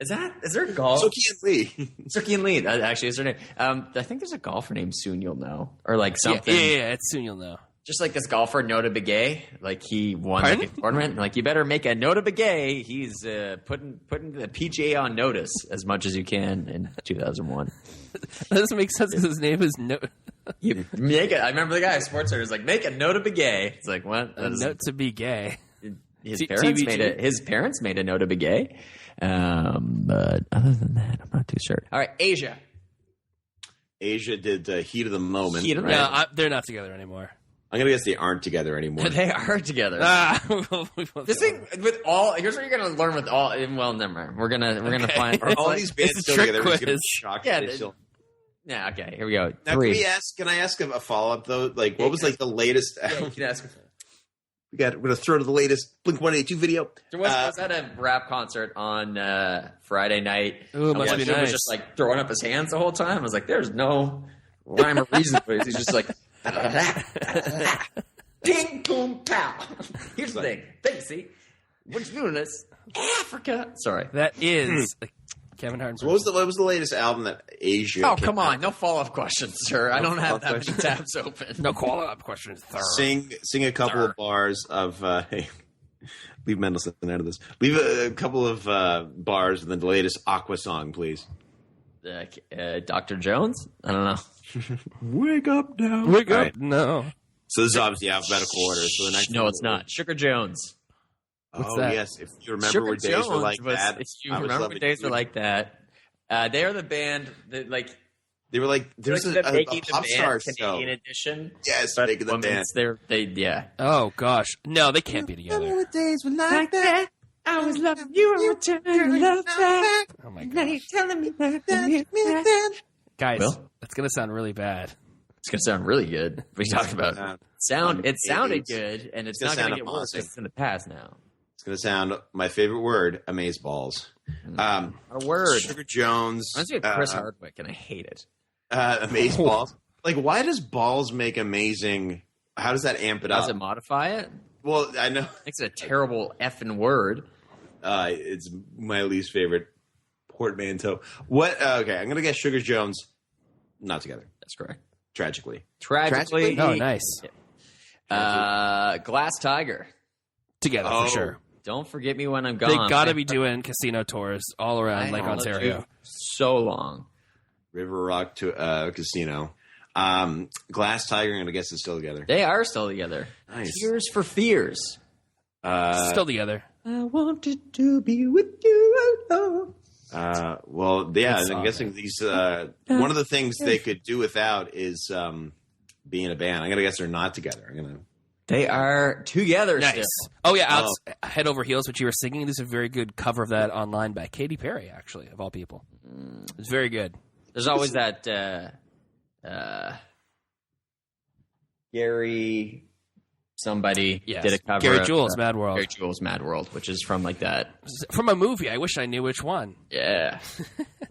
Is there a golf? Soki and Lee. Sookie and Lee. That actually is her name. I think there's a golfer named Soon You'll Know. Or like something. Yeah, it's soon you'll know. Just like this golfer, Nota Begay. Like he won Pardon? like a tournament. Like you better make a Nota Begay. He's putting the PGA on notice as much as you can in 2001. That doesn't make sense because his name is No. You make it. I remember the guy at Sports Center was like, make a Nota Begay. It's like, what? A note to be gay. His T- parents TBG. made it. His parents made a Nota Begay. But other than that, I'm not too sure. All right, Asia. Asia did Heat of the Moment. Heat of the right? No, they're not together anymore. I'm going to guess they aren't together anymore. They are together. This thing with all. Here's what you're gonna learn with all. Well, never mind. We're gonna find Are all these bands It's a still trick together? Everybody's gonna quiz. be shocked Yeah, if they still... Yeah. Okay. Here we go. Now, 3. can I ask a follow-up, though? Like, what was, like, the latest... Yeah, you can ask. we're going to throw to the latest Blink-182 video. There was at a rap concert on Friday night. Ooh, it must One be dude nice. was just like throwing up his hands the whole time. I was like, "There's no rhyme or reason for it." He's just like, "Ding, boom, pow." Here's the thing. Thanks, see, what's doing this? Africa. Sorry. That is Kevin Hart's. So what was the latest album that Asia Oh, came come on. out? No follow-up questions, sir. I don't have that many questions? tabs open. No follow-up questions. Sing a couple of bars of... hey, leave Mendelssohn out of this. Leave a couple of bars and then the latest Aqua song, please. Dr. Jones? I don't know. Wake up now. Wake up. Right. No. So this is obviously alphabetical order. So the next No, one- it's not. Sugar Jones. Oh, that? yes. If you remember Sugar where days Jones were like was, that. if you I was remember loving when days it. were like that, they are the band that like They were like, there's like a the Making the pop Band star show. Canadian edition. Yes, But Making the Band. Yeah. Oh gosh. No, they can't be together. days were like that. I was loving you and returning love back. Oh my gosh. telling me that. Guys, Will? that's gonna sound really bad. It's gonna sound really good. What are you talking about? It sounded good, and it's gonna not gonna sound get worse. amazing. It's in the past now. It's going to sound my favorite word, amazeballs. A word. Sugar Jones. I see Chris Hardwick, and I hate it. Amazeballs. Like, why does balls make amazing? How does that amp it Does up? it modify it? Well, I know Makes it a terrible effing word. it's my least favorite Portmanteau. What? Okay, I'm gonna guess Sugar Jones. Not together. That's correct. Tragically. Oh, nice. Glass Tiger. Together for sure. Don't forget me when I'm gone. They got to be doing casino tours all around Lake Ontario. So long. River Rock to Casino. Glass Tiger. I'm gonna guess is still together. They are still together. Nice. Tears for Fears. Still together. I wanted to be with you alone. Well, yeah, Good and I'm song, guessing these. One of the things they could do without is being a band. I'm gonna guess they're not together. They are together Nice. still. Oh, yeah, Alex, Head Over Heels, which you were singing. There's a very good cover of that online by Katy Perry, actually, of all people. It's very good. There's always that Gary somebody did a cover Gary of, Jules, Mad World. Gary Jules, Mad World, which is from like that. From a movie. I wish I knew which one. Yeah.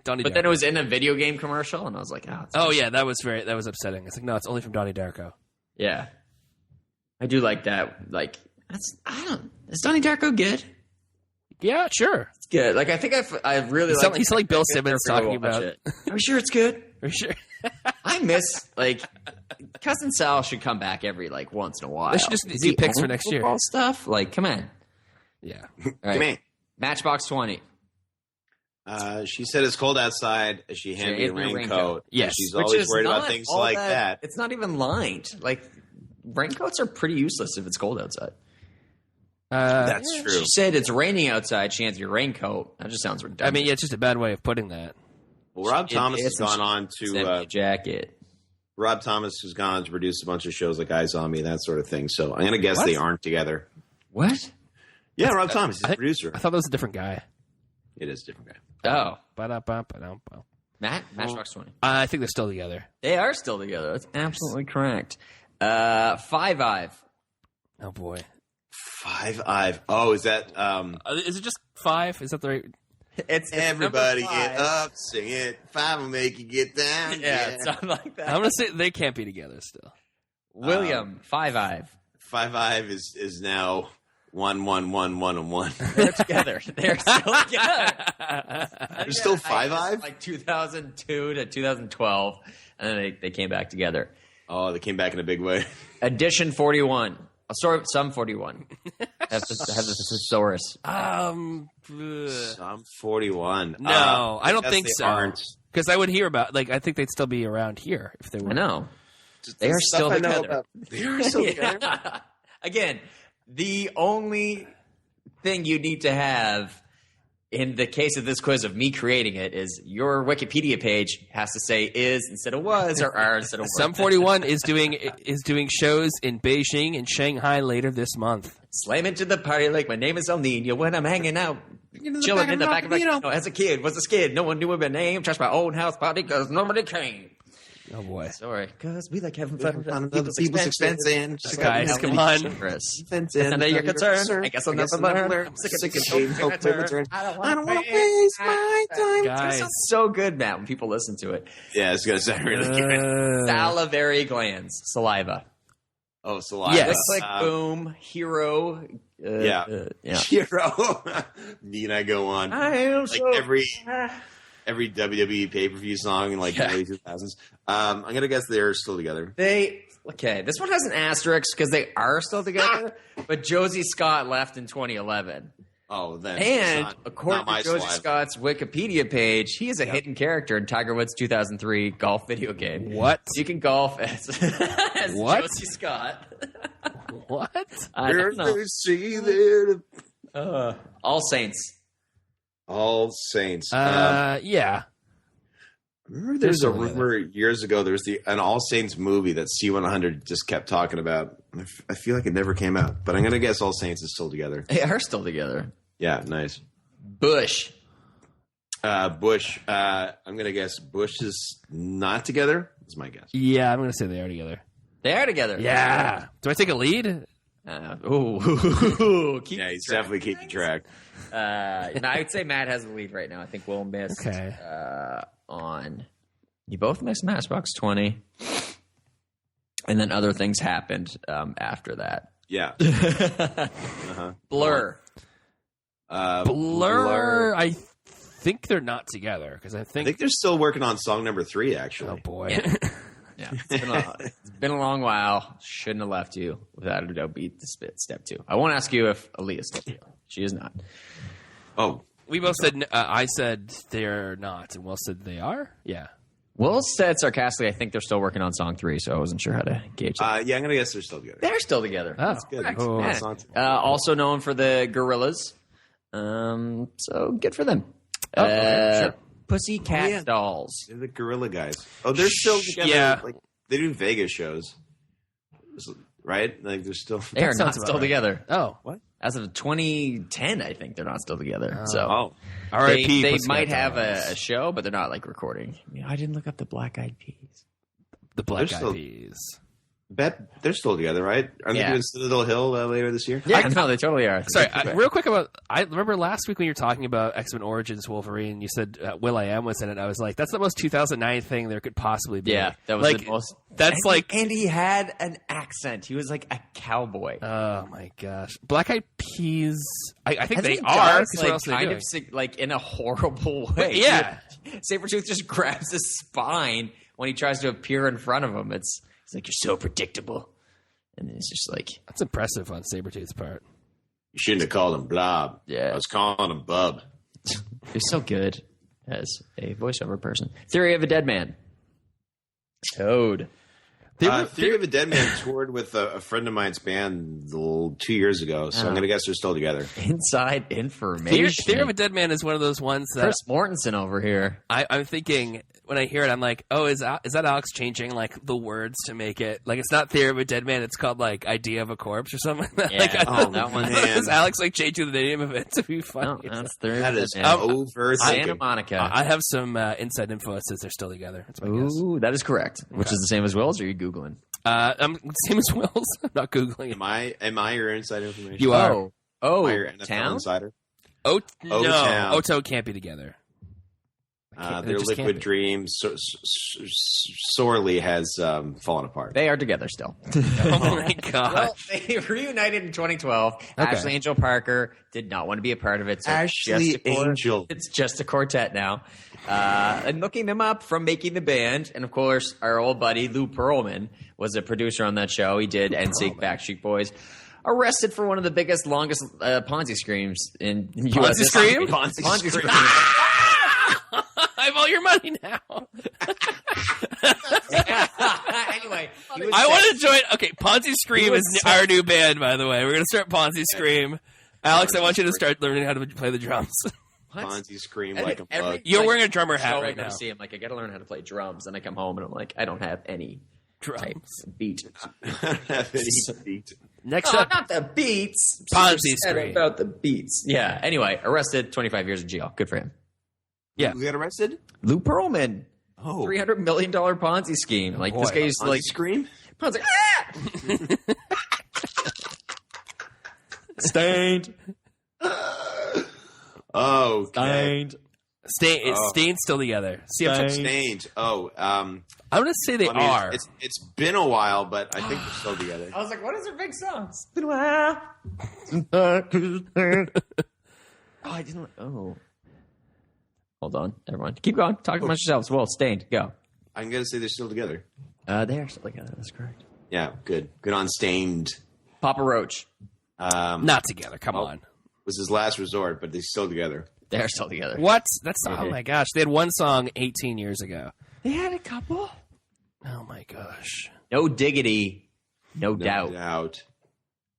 Donnie But Darko. then it was in a video game commercial, and I was like, Oh, yeah, that was upsetting. It's like, no, it's only from Donnie Darko. yeah. I do like that. Like, is Donnie Darko good? Yeah, sure. It's good. Like, I think I really like. He's like Bill Simmons talking about it. Are you sure it's good? Are you sure? I miss Cousin Sal should come back every once in a while. They should just Does do he picks own for next year. football stuff. Like, come on. Yeah. All right. Come in. Matchbox 20. She said it's cold outside. She handed me a raincoat. Yes. She's Which always is worried about not things all like that. that. It's not even lined. Like, raincoats are pretty useless if it's cold outside. That's true. She said it's raining outside. She hands you a raincoat. That just sounds redundant. I mean, yeah, it's just a bad way of putting that. Well, Rob Thomas has It's gone on send me a to jacket. Rob Thomas has gone on to produce a bunch of shows like Eyes on Me, that sort of thing. So I'm going to guess What? they aren't together. What? Yeah, Rob Thomas, he's a producer. I thought that was a different guy. It is a different guy. Oh, Ba-da-ba-ba-dum-bum. Matchbox 20. I think they're still together. They are still together. That's absolutely correct. Five Ive. Oh, boy. Five Ive. Oh, is that Is it just 5? Is that the right? It's everybody number five. get up, sing it. Five will make you get down. Yeah, something like that. I'm going to say they can't be together still. William, Five Ive. Five Ive is now 1. They're together. They're still together. There's still Five Ive? Like 2002 to 2012, and then they came back together. Oh, they came back in a big way. Edition 41. Some 41. Have the thesaurus. I'm 41. No, I don't guess think they so. aren't. Because I would hear about, I think they'd still be around here if they were. I know. The They are stuff still I know together. about- They are still together. Again, the only thing you need to have in the case of this quiz of me creating it is your Wikipedia page has to say is instead of was or are instead of were. Sum 41 is doing shows in Beijing and Shanghai later this month. Slam into the party like my name is El Nino when I'm hanging out. Chilling in the back of the no, as a kid, was a skid. No one knew my name. Trashed my own house party because nobody came. Oh boy. Sorry, because we like having fun with People's expense in. Guys, come on. It's none of your concern. I guess I'll never learn. I'm sick of it. I don't want to waste my time. Guys. It sounds so good, Matt, when people listen to it. Yeah, it's going to sound really good. Salivary glands. Saliva. Oh, saliva. Yes. Click, boom, hero. Yeah. Yeah. Hero. Need I go on? I am Like so... every WWE pay-per-view song in like the early 2000s. I'm going to guess they're still together. Okay, this one has an asterisk because they are still together, but Josie Scott left in 2011. Oh, then. And it's according not to Josie saliva. Scott's Wikipedia page, he is a hidden character in Tiger Woods' 2003 golf video game. What? You can golf as What? Josie Scott. What? I don't know. See there. All Saints. All Saints. Yeah. Remember there's a still together. rumor years ago, there was an All Saints movie that C100 just kept talking about. I feel like it never came out, but I'm going to guess All Saints is still together. They are still together. Yeah, nice. Bush. Bush. I'm going to guess Bush is not together. That's my guess. Yeah, I'm going to say they are together. They are together. Yeah. Do I take a lead? Keep Yeah, he's track. definitely keeping track. And I would say Matt has the lead right now. I think we'll miss Okay. on. You both missed Matchbox 20. And then other things happened after that. Yeah. Blur. Blur. I think they're not together because I I think think they're still working on song number 3, actually. oh boy. Yeah, it's been a long while. Shouldn't have left you without a dope beat to spit step 2. I won't ask you if Aaliyah's still together. She is not. Oh, We both said I said they're not, and Will said they are. Yeah. Will said sarcastically, I think they're still working on song 3, so I wasn't sure how to gauge it. yeah, I'm gonna guess they're still together. They're still together. Oh, Good. Oh. Yeah. Yeah. Song 2. Also known for the Gorillas. So good for them. Sure. Pussycat Yeah. Dolls. They're the Gorilla guys. Oh, they're still together. Yeah. Like they do Vegas shows, right? Like they're still. They are sounds not about still right. together. Oh. What? As of 2010, I think they're not still together. So Oh, R.I.P. they Pussycat might have Dolls. a show, but they're not like recording. I didn't look up the Black Eyed Peas. The Black They're Eyed still- Peas. bet they're still together, right? Are they Yeah. doing Citadel Hill later this year? Yeah, no, they totally are. Sorry, real quick about. I remember last week when you were talking about X-Men Origins Wolverine, you said Will.i.am was in it. I was like, that's the most 2009 thing there could possibly be. Yeah, that was like the most. that's and, like. and he had an accent. He was like a cowboy. Oh my gosh, Black Eyed Peas. I think Has they he are. does, 'Cause what like else are they kind doing? of like in a horrible way. Yeah. Sabretooth just grabs his spine when he tries to appear in front of him. It's like, you're so predictable. And it's just like, That's impressive on Sabretooth's part. You shouldn't have called him Blob. Yeah. I was calling him Bub. you're so good as a voiceover person. Theory of a Dead Man. Toad. Theory of a Dead Man toured with a friend of mine's band 2 years ago, so I'm going to guess they're still together. Inside information. Theory of a Dead Man is one of those ones that Chris Mortensen over here. I'm thinking when I hear it, I'm like, oh, is that Alex changing like the words to make it like it's not Theory of a Dead Man, it's called like Idea of a Corpse or something like that. Yeah, like, oh, that one. Man. Is Alex like changing the name of it to be funny? No, that's Theory That of a is Dead Man. over Santa Monica. I have some inside info that says they're still together. That's my guess. Ooh, that is correct. Which is the same as Will's, or are you Googling? I'm same as Will's. I'm not googling it. Am I your inside information? You are. Oh, Am I your NFL Town? insider? No, O-Town. Oto can't be together. Their just can't liquid be. dream sorely has fallen apart. They are together still. Oh my god! Well, they reunited in 2012. Ashley Angel Parker did not want to be a part of it. So Ashley Angel. It's just a quartet now. And looking them up from making the band, and of course, our old buddy Lou Pearlman was a producer on that show. He did NSYNC, Backstreet Boys. Arrested for one of the biggest, longest Ponzi schemes in U.S. Scream? Ponzi Scream. I have all your money now. Anyway, he was I want to join. Okay, Ponzi Scream is our new band, by the way. We're gonna start Ponzi Scream. Alex, I want you to start learning how to play the drums. Ponzi scream like a bug. You're wearing a drummer hat right now. See, I'm like, I got to learn how to play drums. And I come home and I'm like, I don't have any type of beat. Next Oh, up, not the beats. Ponzi Super sad Scream. about the beats. Yeah. Anyway, arrested, 25 years in jail. Good for him. Yeah. Who got arrested? Lou Pearlman. Oh, $300 million Ponzi scheme. Like, this boy. guy used to Ponzi like scream. Ponzi. Ah! Stained. Oh, Stained. Stain's still together. See, I'm Stained. Oh, gonna say they I mean, are. It's been a while, but I think they're still together. I was like, what is their big song? It's been a while. Oh, I didn't. Oh. Hold on, everyone. Keep going. Talk amongst yourselves. Well, Stained. Go. I'm gonna say they're still together. They are still together. That's correct. Yeah, good. Good on Stained. Papa Roach. Not together. Come on. Was his last resort, but they're still together. They're still together. What? That's oh my gosh. They had one song 18 years ago. They had a couple. Oh my gosh. No diggity. No No doubt. doubt.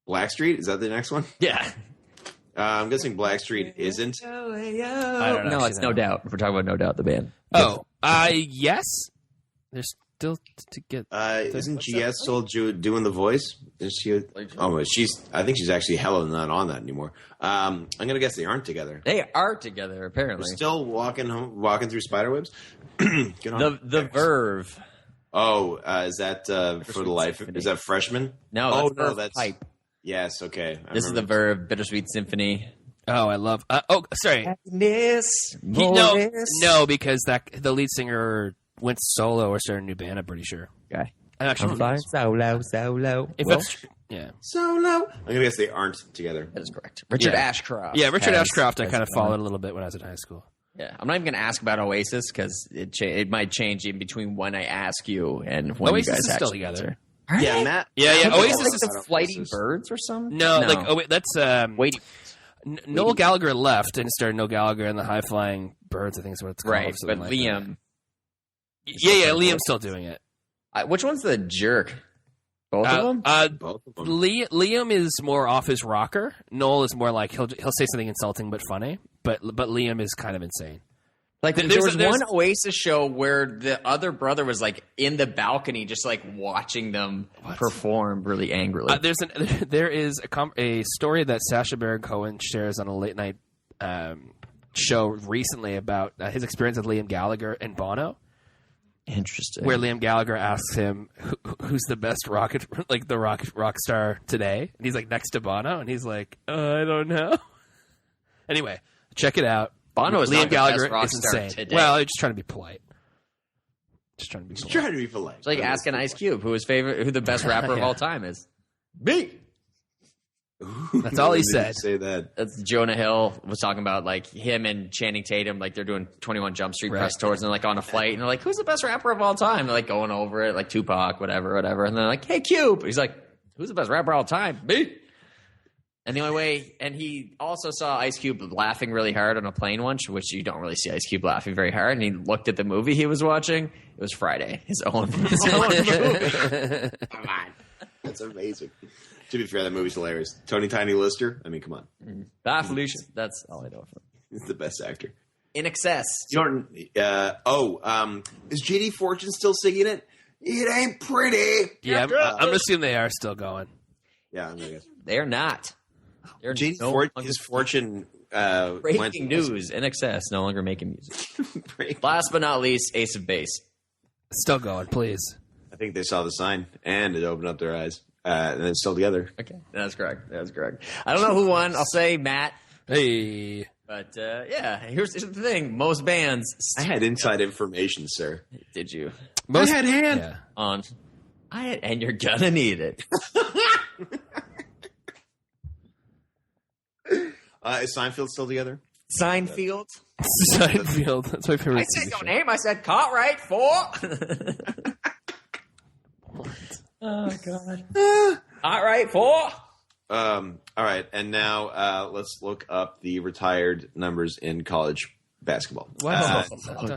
Blackstreet, is that the next one? Yeah. I'm guessing Blackstreet isn't. I don't know, No, actually, it's No Doubt. If we're talking about No Doubt, the band. Oh, yes. They're still to get. Isn't GS still doing the voice? Is she? Oh, I think she's actually hella not on that anymore. I'm gonna guess they aren't together. They are together, apparently. They're still walking through spiderwebs. Good on The Verve. Oh, is that for the life? Symphony. Is that freshman? No, Oh, that's no, Verve that's Pipe. Yes. Okay. I This is the remember. Verve Bittersweet Symphony. Oh, I love. Sorry. Happiness. No, because the lead singer went solo or started a new band. I'm pretty sure. Okay. I'm actually flying solo. If Well, that's yeah, So low. I'm gonna guess they aren't together. that is correct. Richard Yeah. Ashcroft. yeah. Richard has- Ashcroft, I has kind of one. followed a little bit when I was in high school. Yeah, I'm not even going to ask about Oasis because it might change in between when I ask you and when Oasis you guys is still actually together. answer. Yeah, Matt. Yeah. Oasis Like is the Flighting Birds or something? no. Like that's Waiting. Noel Gallagher left and started Noel Gallagher and the High Flying Birds. I think is what it's called. Right, something but like Liam. that. Yeah. Liam's still doing it. Which one's the jerk? Both of them? Both of them. Liam is more off his rocker. Noel is more like he'll say something insulting but funny. But Liam is kind of insane. Like there was one Oasis show where the other brother was like in the balcony, just like watching them perform really angrily. There is a story that Sacha Baron Cohen shares on a late night show recently about his experience with Liam Gallagher and Bono. Interesting. Where Liam Gallagher asks him who's the best rock star today, and he's like next to Bono, and he's like, I don't know. Anyway, check it out. Bono is Liam not the Gallagher best rock is star insane. today. Well, I'm just trying to be polite. Just trying to be polite. It's like asking Ice Cube who the best rapper of all time is. Me. That's all he said. Say that. That's Jonah Hill was talking about like him and Channing Tatum, like they're doing 21 Jump Street press tours and they're like on a flight and they're like, who's the best rapper of all time? They're like going over it, like Tupac, whatever. And they're like, hey Cube. He's like, who's the best rapper of all time? Me. And the only way, and he also saw Ice Cube laughing really hard on a plane once, which you don't really see Ice Cube laughing very hard. And he looked at the movie he was watching. It was Friday, his own movie. Come on. That's amazing. To be fair, that movie's hilarious. Tony Tiny Lister. I mean, come on. Bye, Felicia. That's all I know of him. He's the best actor. In Excess. Is JD Fortune still singing it? It ain't pretty. Yeah, I'm assuming they are still going. Yeah, I'm gonna guess. They're not. They're His fortune. Breaking news. In Excess, no longer making music. Last but not least, Ace of Base. Still going, please. I think they saw the sign and it opened up their eyes. And then still together. Okay, that's correct. I don't know who won. I'll say Matt. Hey. But, yeah, here's the thing. Most bands... I had inside information, sir. Did you? I had hand. Yeah. And you're gonna need it. Is Seinfeld still together? Seinfeld? Seinfeld. That's my favorite. I said no name. I said Cartwright 4. Oh, God. All right, 4. All right, and now let's look up the retired numbers in college basketball. Wow.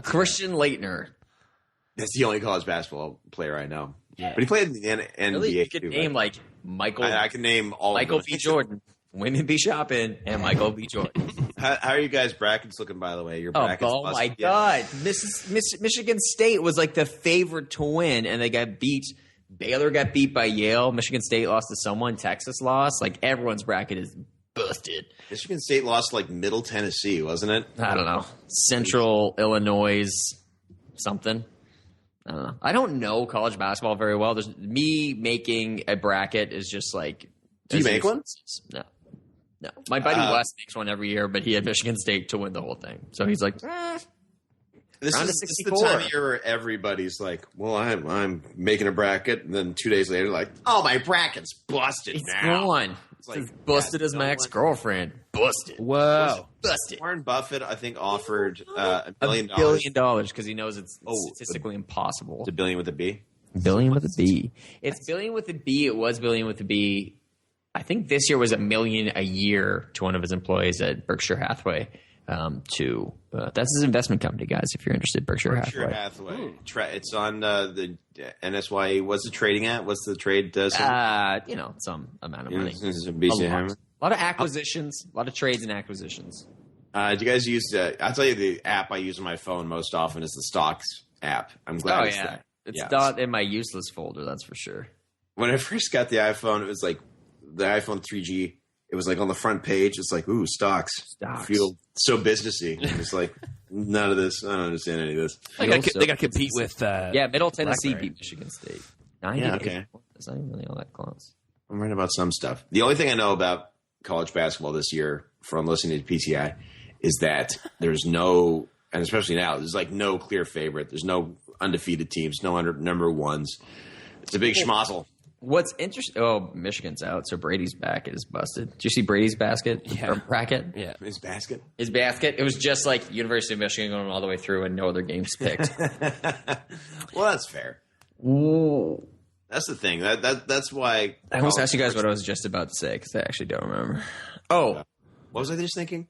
Christian Laettner. That's the only college basketball player I know. Yeah. But he played in the NBA. Really? You could too, name, right? like, Michael... I can name all Michael of them. B. Jordan. Women be shopping, and Michael B. Jordan. How are you guys' brackets looking, by the way? Your brackets Oh my busted? God. Michigan State was like the favorite to win, and they got beat. Baylor got beat by Yale. Michigan State lost to someone. Texas lost. Like, everyone's bracket is busted. Michigan State lost like Middle Tennessee, wasn't it? I don't know. Central Illinois something. I don't know. I don't know college basketball very well. Me making a bracket is just like... Do you make one? No. My buddy Wes makes one every year, but he had Michigan State to win the whole thing. So he's like, This is the time of year where everybody's like, well, I'm making a bracket. And then 2 days later, like, oh, my bracket's busted it's now. gone. It's like, busted as my ex-girlfriend. Busted. Whoa. Busted. Warren Buffett, I think, offered $1 billion. $1 billion because he knows it's statistically impossible. It's $1 billion with a B? Billion with a B. It's billion with a B. It was billion with a B. I think this year was $1 million a year to one of his employees at Berkshire Hathaway. That's his investment company, guys. If you're interested, Berkshire Hathaway. It's on the NSYE. What's the trading at? What's the trade? Some amount of money. A lot of acquisitions, a lot of trades and acquisitions. Do you guys use? I'll tell you the app I use on my phone most often is the stocks app. I'm glad. It's not in my useless folder. That's for sure. When I first got the iPhone, it was like the iPhone 3G. It was like on the front page. It's like, ooh, stocks. I feel so businessy. It's like none of this. I don't understand any of this. They got to compete with. Middle Tennessee BlackBerry. beat Michigan State. Okay. It's not even really all that close. I'm right about some stuff. The only thing I know about college basketball this year from listening to PTI is that there's no, and especially now, there's like no clear favorite. There's no undefeated teams, no number ones. It's a big schmozzle. What's interesting? Oh, Michigan's out, so Brady's basket is busted. Did you see Brady's basket or bracket? Yeah. His basket. His basket. It was just like University of Michigan going all the way through, and no other games picked. Well, that's fair. Ooh. That's the thing. That's why. I almost asked you guys what I was just about to say because I actually don't remember. Oh, what was I just thinking?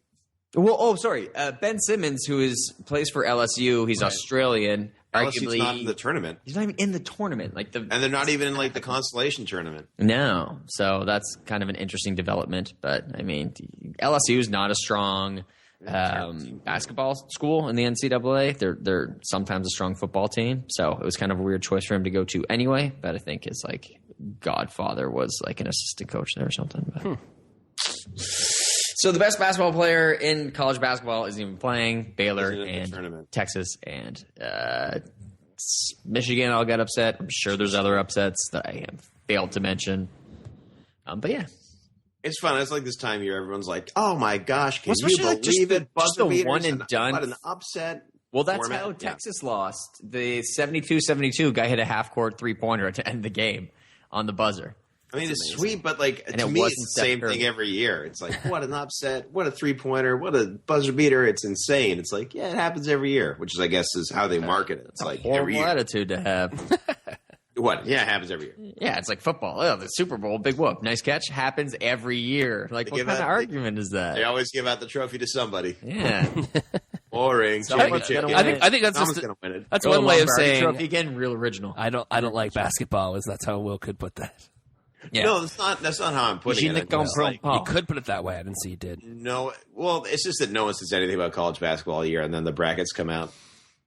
well. Sorry. Ben Simmons, who plays for LSU, he's Australian. LSU's not in the tournament. He's not even in the tournament. And they're not even in like the consolation tournament. No. So that's kind of an interesting development. But I mean, LSU is not a strong basketball school in the NCAA. They're sometimes a strong football team. So it was kind of a weird choice for him to go to anyway. But I think his like godfather was like an assistant coach there or something. But. So the best basketball player in college basketball isn't even playing. Baylor and Texas and Michigan all got upset. I'm sure there's other upsets that I have failed to mention. But yeah. It's fun. It's like this time of year. Everyone's like, "Oh my gosh, can you like believe it? Just the one and done. What an upset!" Well, that's how Texas lost. The 72-72 guy hit a half-court three-pointer to end the game on the buzzer. I mean, it's sweet, but like to me, it's the same thing every year. It's like, what an upset! What a three-pointer! What a buzzer beater! It's insane. It's like, yeah, it happens every year, which is, I guess, is how they market it. It's like every year. Attitude to have. What? Yeah, it happens every year. Yeah, it's like football. Oh, the Super Bowl, big whoop, nice catch, happens every year. Like, what kind of argument is that? They always give out the trophy to somebody. Yeah. Boring. I think that's just going to win it. That's one way of saying. Trophy again, real original. I don't like basketball. That's how Will could put that. Yeah. No, that's not how I'm putting it. You could put it that way. I didn't see you did. No, well, it's just that no one says anything about college basketball all year, and then the brackets come out,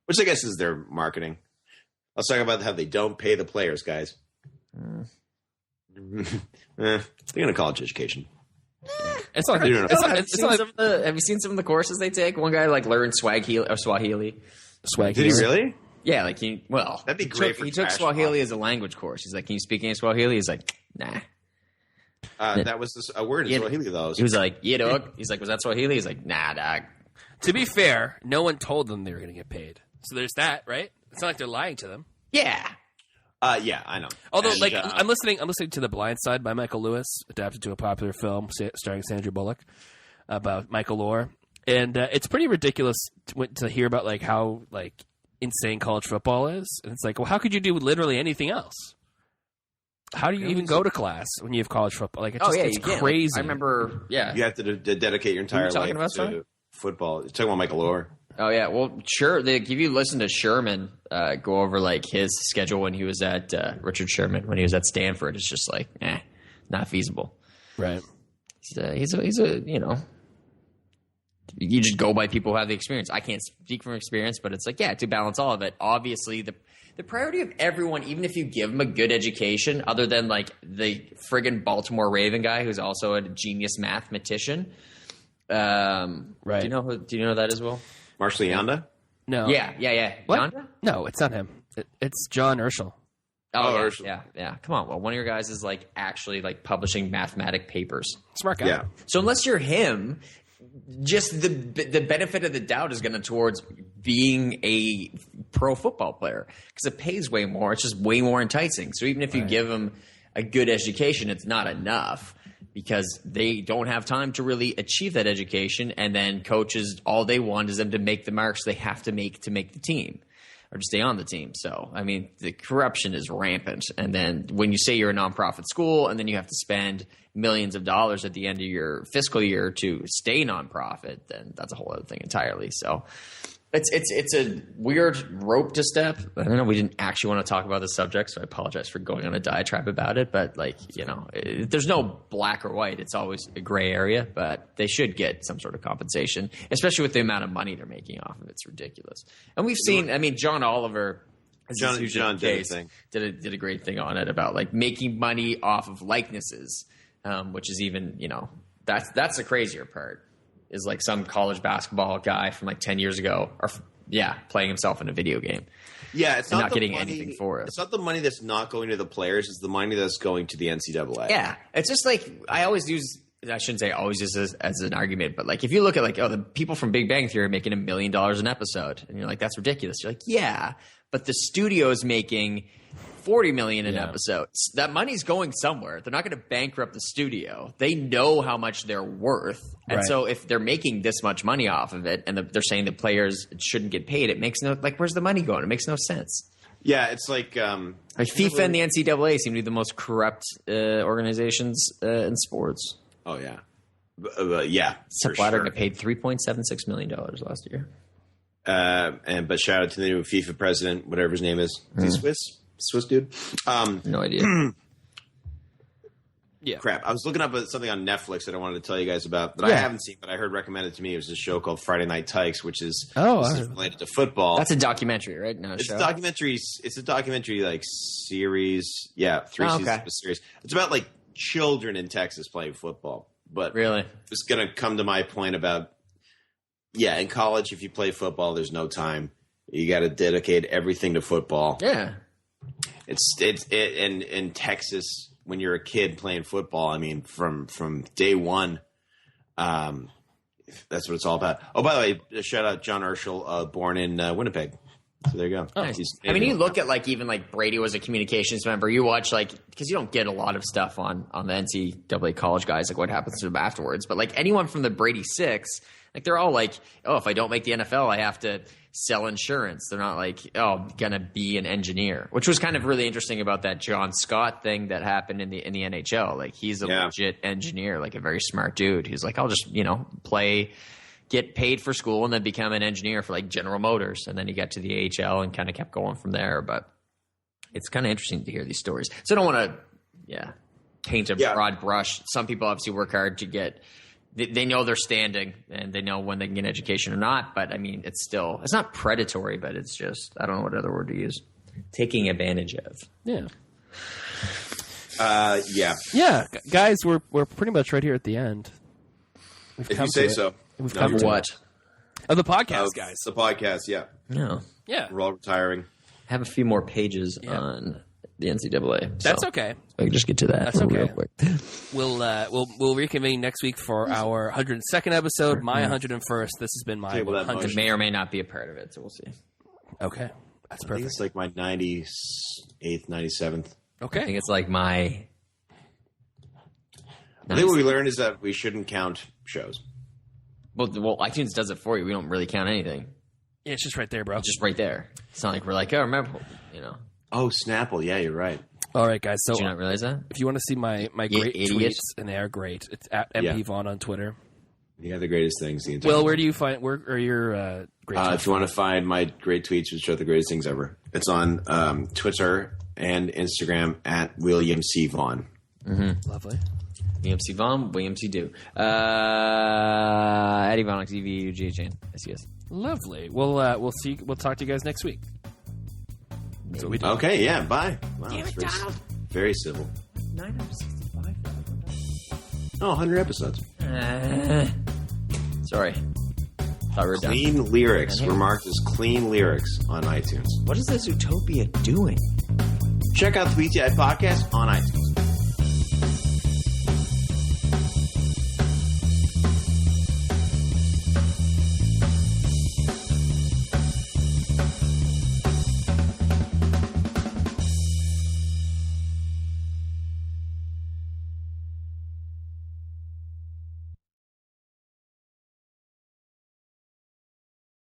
which I guess is their marketing. Let's talk about how they don't pay the players, guys. They're going to college education. It's not. Have you seen some of the courses they take? One guy like learned Swahili. Did he really? Yeah, like that'd be great. He took Swahili as a language course. He's like, "Can you speak any Swahili?" He's like, "Nah." That was a word in Swahili, though. He was like, "Yeah, dog." He's like, "Was that Swahili?" He's like, "Nah, dog." To be fair, no one told them they were going to get paid. So there's that, right? It's not like they're lying to them. Yeah. Yeah, I know. Although, I'm listening to The Blind Side by Michael Lewis, adapted to a popular film starring Sandra Bullock about Michael Orr, and it's pretty ridiculous to hear about like how like insane college football is. And it's like, well, how could you do literally anything else? How do you even go to class when you have college football? Like, it's crazy. Like, I remember, you have to dedicate your entire life to football. You're talking about Michael Orr. Oh, yeah. Well, sure. If you listen to Sherman go over, like, his schedule when he was at Richard Sherman, when he was at Stanford, it's just like, not feasible. Right. He's a you just go by people who have the experience. I can't speak from experience, but it's like, to balance all of it. Obviously, the priority of everyone, even if you give them a good education, other than, like, the friggin' Baltimore Raven guy who's also a genius mathematician. Right. Do you know who that is, Will? Marshall Yanda? No. Yeah. What? Yanda? No, it's not him. It's John Urschel. Oh, yeah, Urschel. Yeah. Come on. Well, one of your guys is like actually like publishing mathematic papers. Smart guy. Yeah. So unless you're him, just the benefit of the doubt is going to towards being a pro football player because it pays way more. It's just way more enticing. So even if you give them a good education, it's not enough. Because they don't have time to really achieve that education, and then coaches, all they want is them to make the marks they have to make the team or to stay on the team. So, I mean, the corruption is rampant. And then when you say you're a nonprofit school and then you have to spend millions of dollars at the end of your fiscal year to stay nonprofit, then that's a whole other thing entirely. So it's a weird rope to step. I don't know. We didn't actually want to talk about the subject, so I apologize for going on a diatribe about it. But there's no black or white. It's always a gray area. But they should get some sort of compensation, especially with the amount of money they're making off of it. It's ridiculous. And we've seen. I mean, John Oliver. John did a great thing on it about like making money off of likenesses, which is even that's the crazier part. Is like some college basketball guy from like 10 years ago, playing himself in a video game. Yeah, it's not getting money, anything for it. It's not the money that's not going to the players; it's the money that's going to the NCAA. Yeah, it's just like I always use. I shouldn't say always use this as an argument, but like if you look at like the people from Big Bang Theory are making $1 million an episode, and you're like that's ridiculous. You're like but the studio's making $40 million an Yeah. episode. That money's going somewhere. They're not going to bankrupt the studio. They know how much they're worth. And Right. so if they're making this much money off of it and they're saying the players shouldn't get paid, it makes no – like, where's the money going? It makes no sense. Yeah, it's like Like FIFA and the NCAA seem to be the most corrupt organizations in sports. oh yeah, yeah. Except for Blatter sure. got paid $3.76 million last year. But shout out to the new FIFA president, whatever his name is. Is he Swiss dude? No idea. Yeah. Crap. I was looking up something on Netflix that I wanted to tell you guys about that I haven't seen, but I heard recommended to me. It was a show called Friday Night Tykes, which is related to football. That's a documentary, right? No, It's show. a documentary. It's a documentary like series. Yeah, 3 seasons of a series. It's about like children in Texas playing football. But Really? it's going to come to my point about in college, if you play football, there's no time. You got to dedicate everything to football. Yeah. In Texas, when you're a kid playing football, I mean, from day one, that's what it's all about. Oh, by the way, shout out John Urschel, born in Winnipeg. So there you go. Nice. I mean, you look at like even like Brady was a communications member. You watch like because you don't get a lot of stuff on the NCAA college guys, like what happens to them afterwards. But like anyone from the Brady Six, like they're all like, oh, if I don't make the NFL, I have to sell insurance. They're not like, oh, I'm gonna be an engineer, which was kind of really interesting about that John Scott thing that happened in the NHL. Like he's a legit engineer, like a very smart dude. He's like, I'll just play. Get paid for school and then become an engineer for like General Motors. And then he got to the AHL and kind of kept going from there. But it's kind of interesting to hear these stories. So I don't want to, paint a broad brush. Some people obviously work hard to get, they know they're standing and they know when they can get an education or not. But I mean, it's not predatory, but it's just, I don't know what other word to use. Taking advantage of. Yeah. Yeah. Guys, we're pretty much right here at the end. If you say so. We've No, come you're to what? Of the podcast, guys. The podcast, yeah. No. Yeah. We're all retiring. I have a few more pages on the NCAA. That's so okay. I can just get to that That's okay. real quick. We'll reconvene next week for our 102nd episode, my 101st. This has been my Table that 100th. motion. May or may not be a part of it, so we'll see. Okay. That's I think perfect. it's like my 98th, 97th. I Okay. think it's like my. I think what we learned is that we shouldn't count shows. Well, iTunes does it for you. We don't really count anything. Yeah, it's just right there, bro. It's just right there. It's not like we're like, oh, remember, Oh, Snapple. Yeah, you're right. All right, guys. So Did you not realize that? if you want to see my great idiot. tweets, and they are great, it's at MP Vaughn on Twitter. You have the greatest things. The entire Well, where are your great tweets? if you want to find my great tweets, which are the greatest things ever, it's on Twitter and Instagram at William C. Vaughn. Lovely. William C. Vaughn, William C. Do. Eddie Vaughn, XEVUGHN. SES. Lovely. We'll see. We'll talk to you guys next week. That's what we do. Okay, yeah, bye. Wow, it's very civil. 965. Oh, 100 episodes. Sorry. Thought we were done. Clean lyrics were marked as clean lyrics on iTunes. What is this Utopia doing? Check out the BTI podcast on iTunes.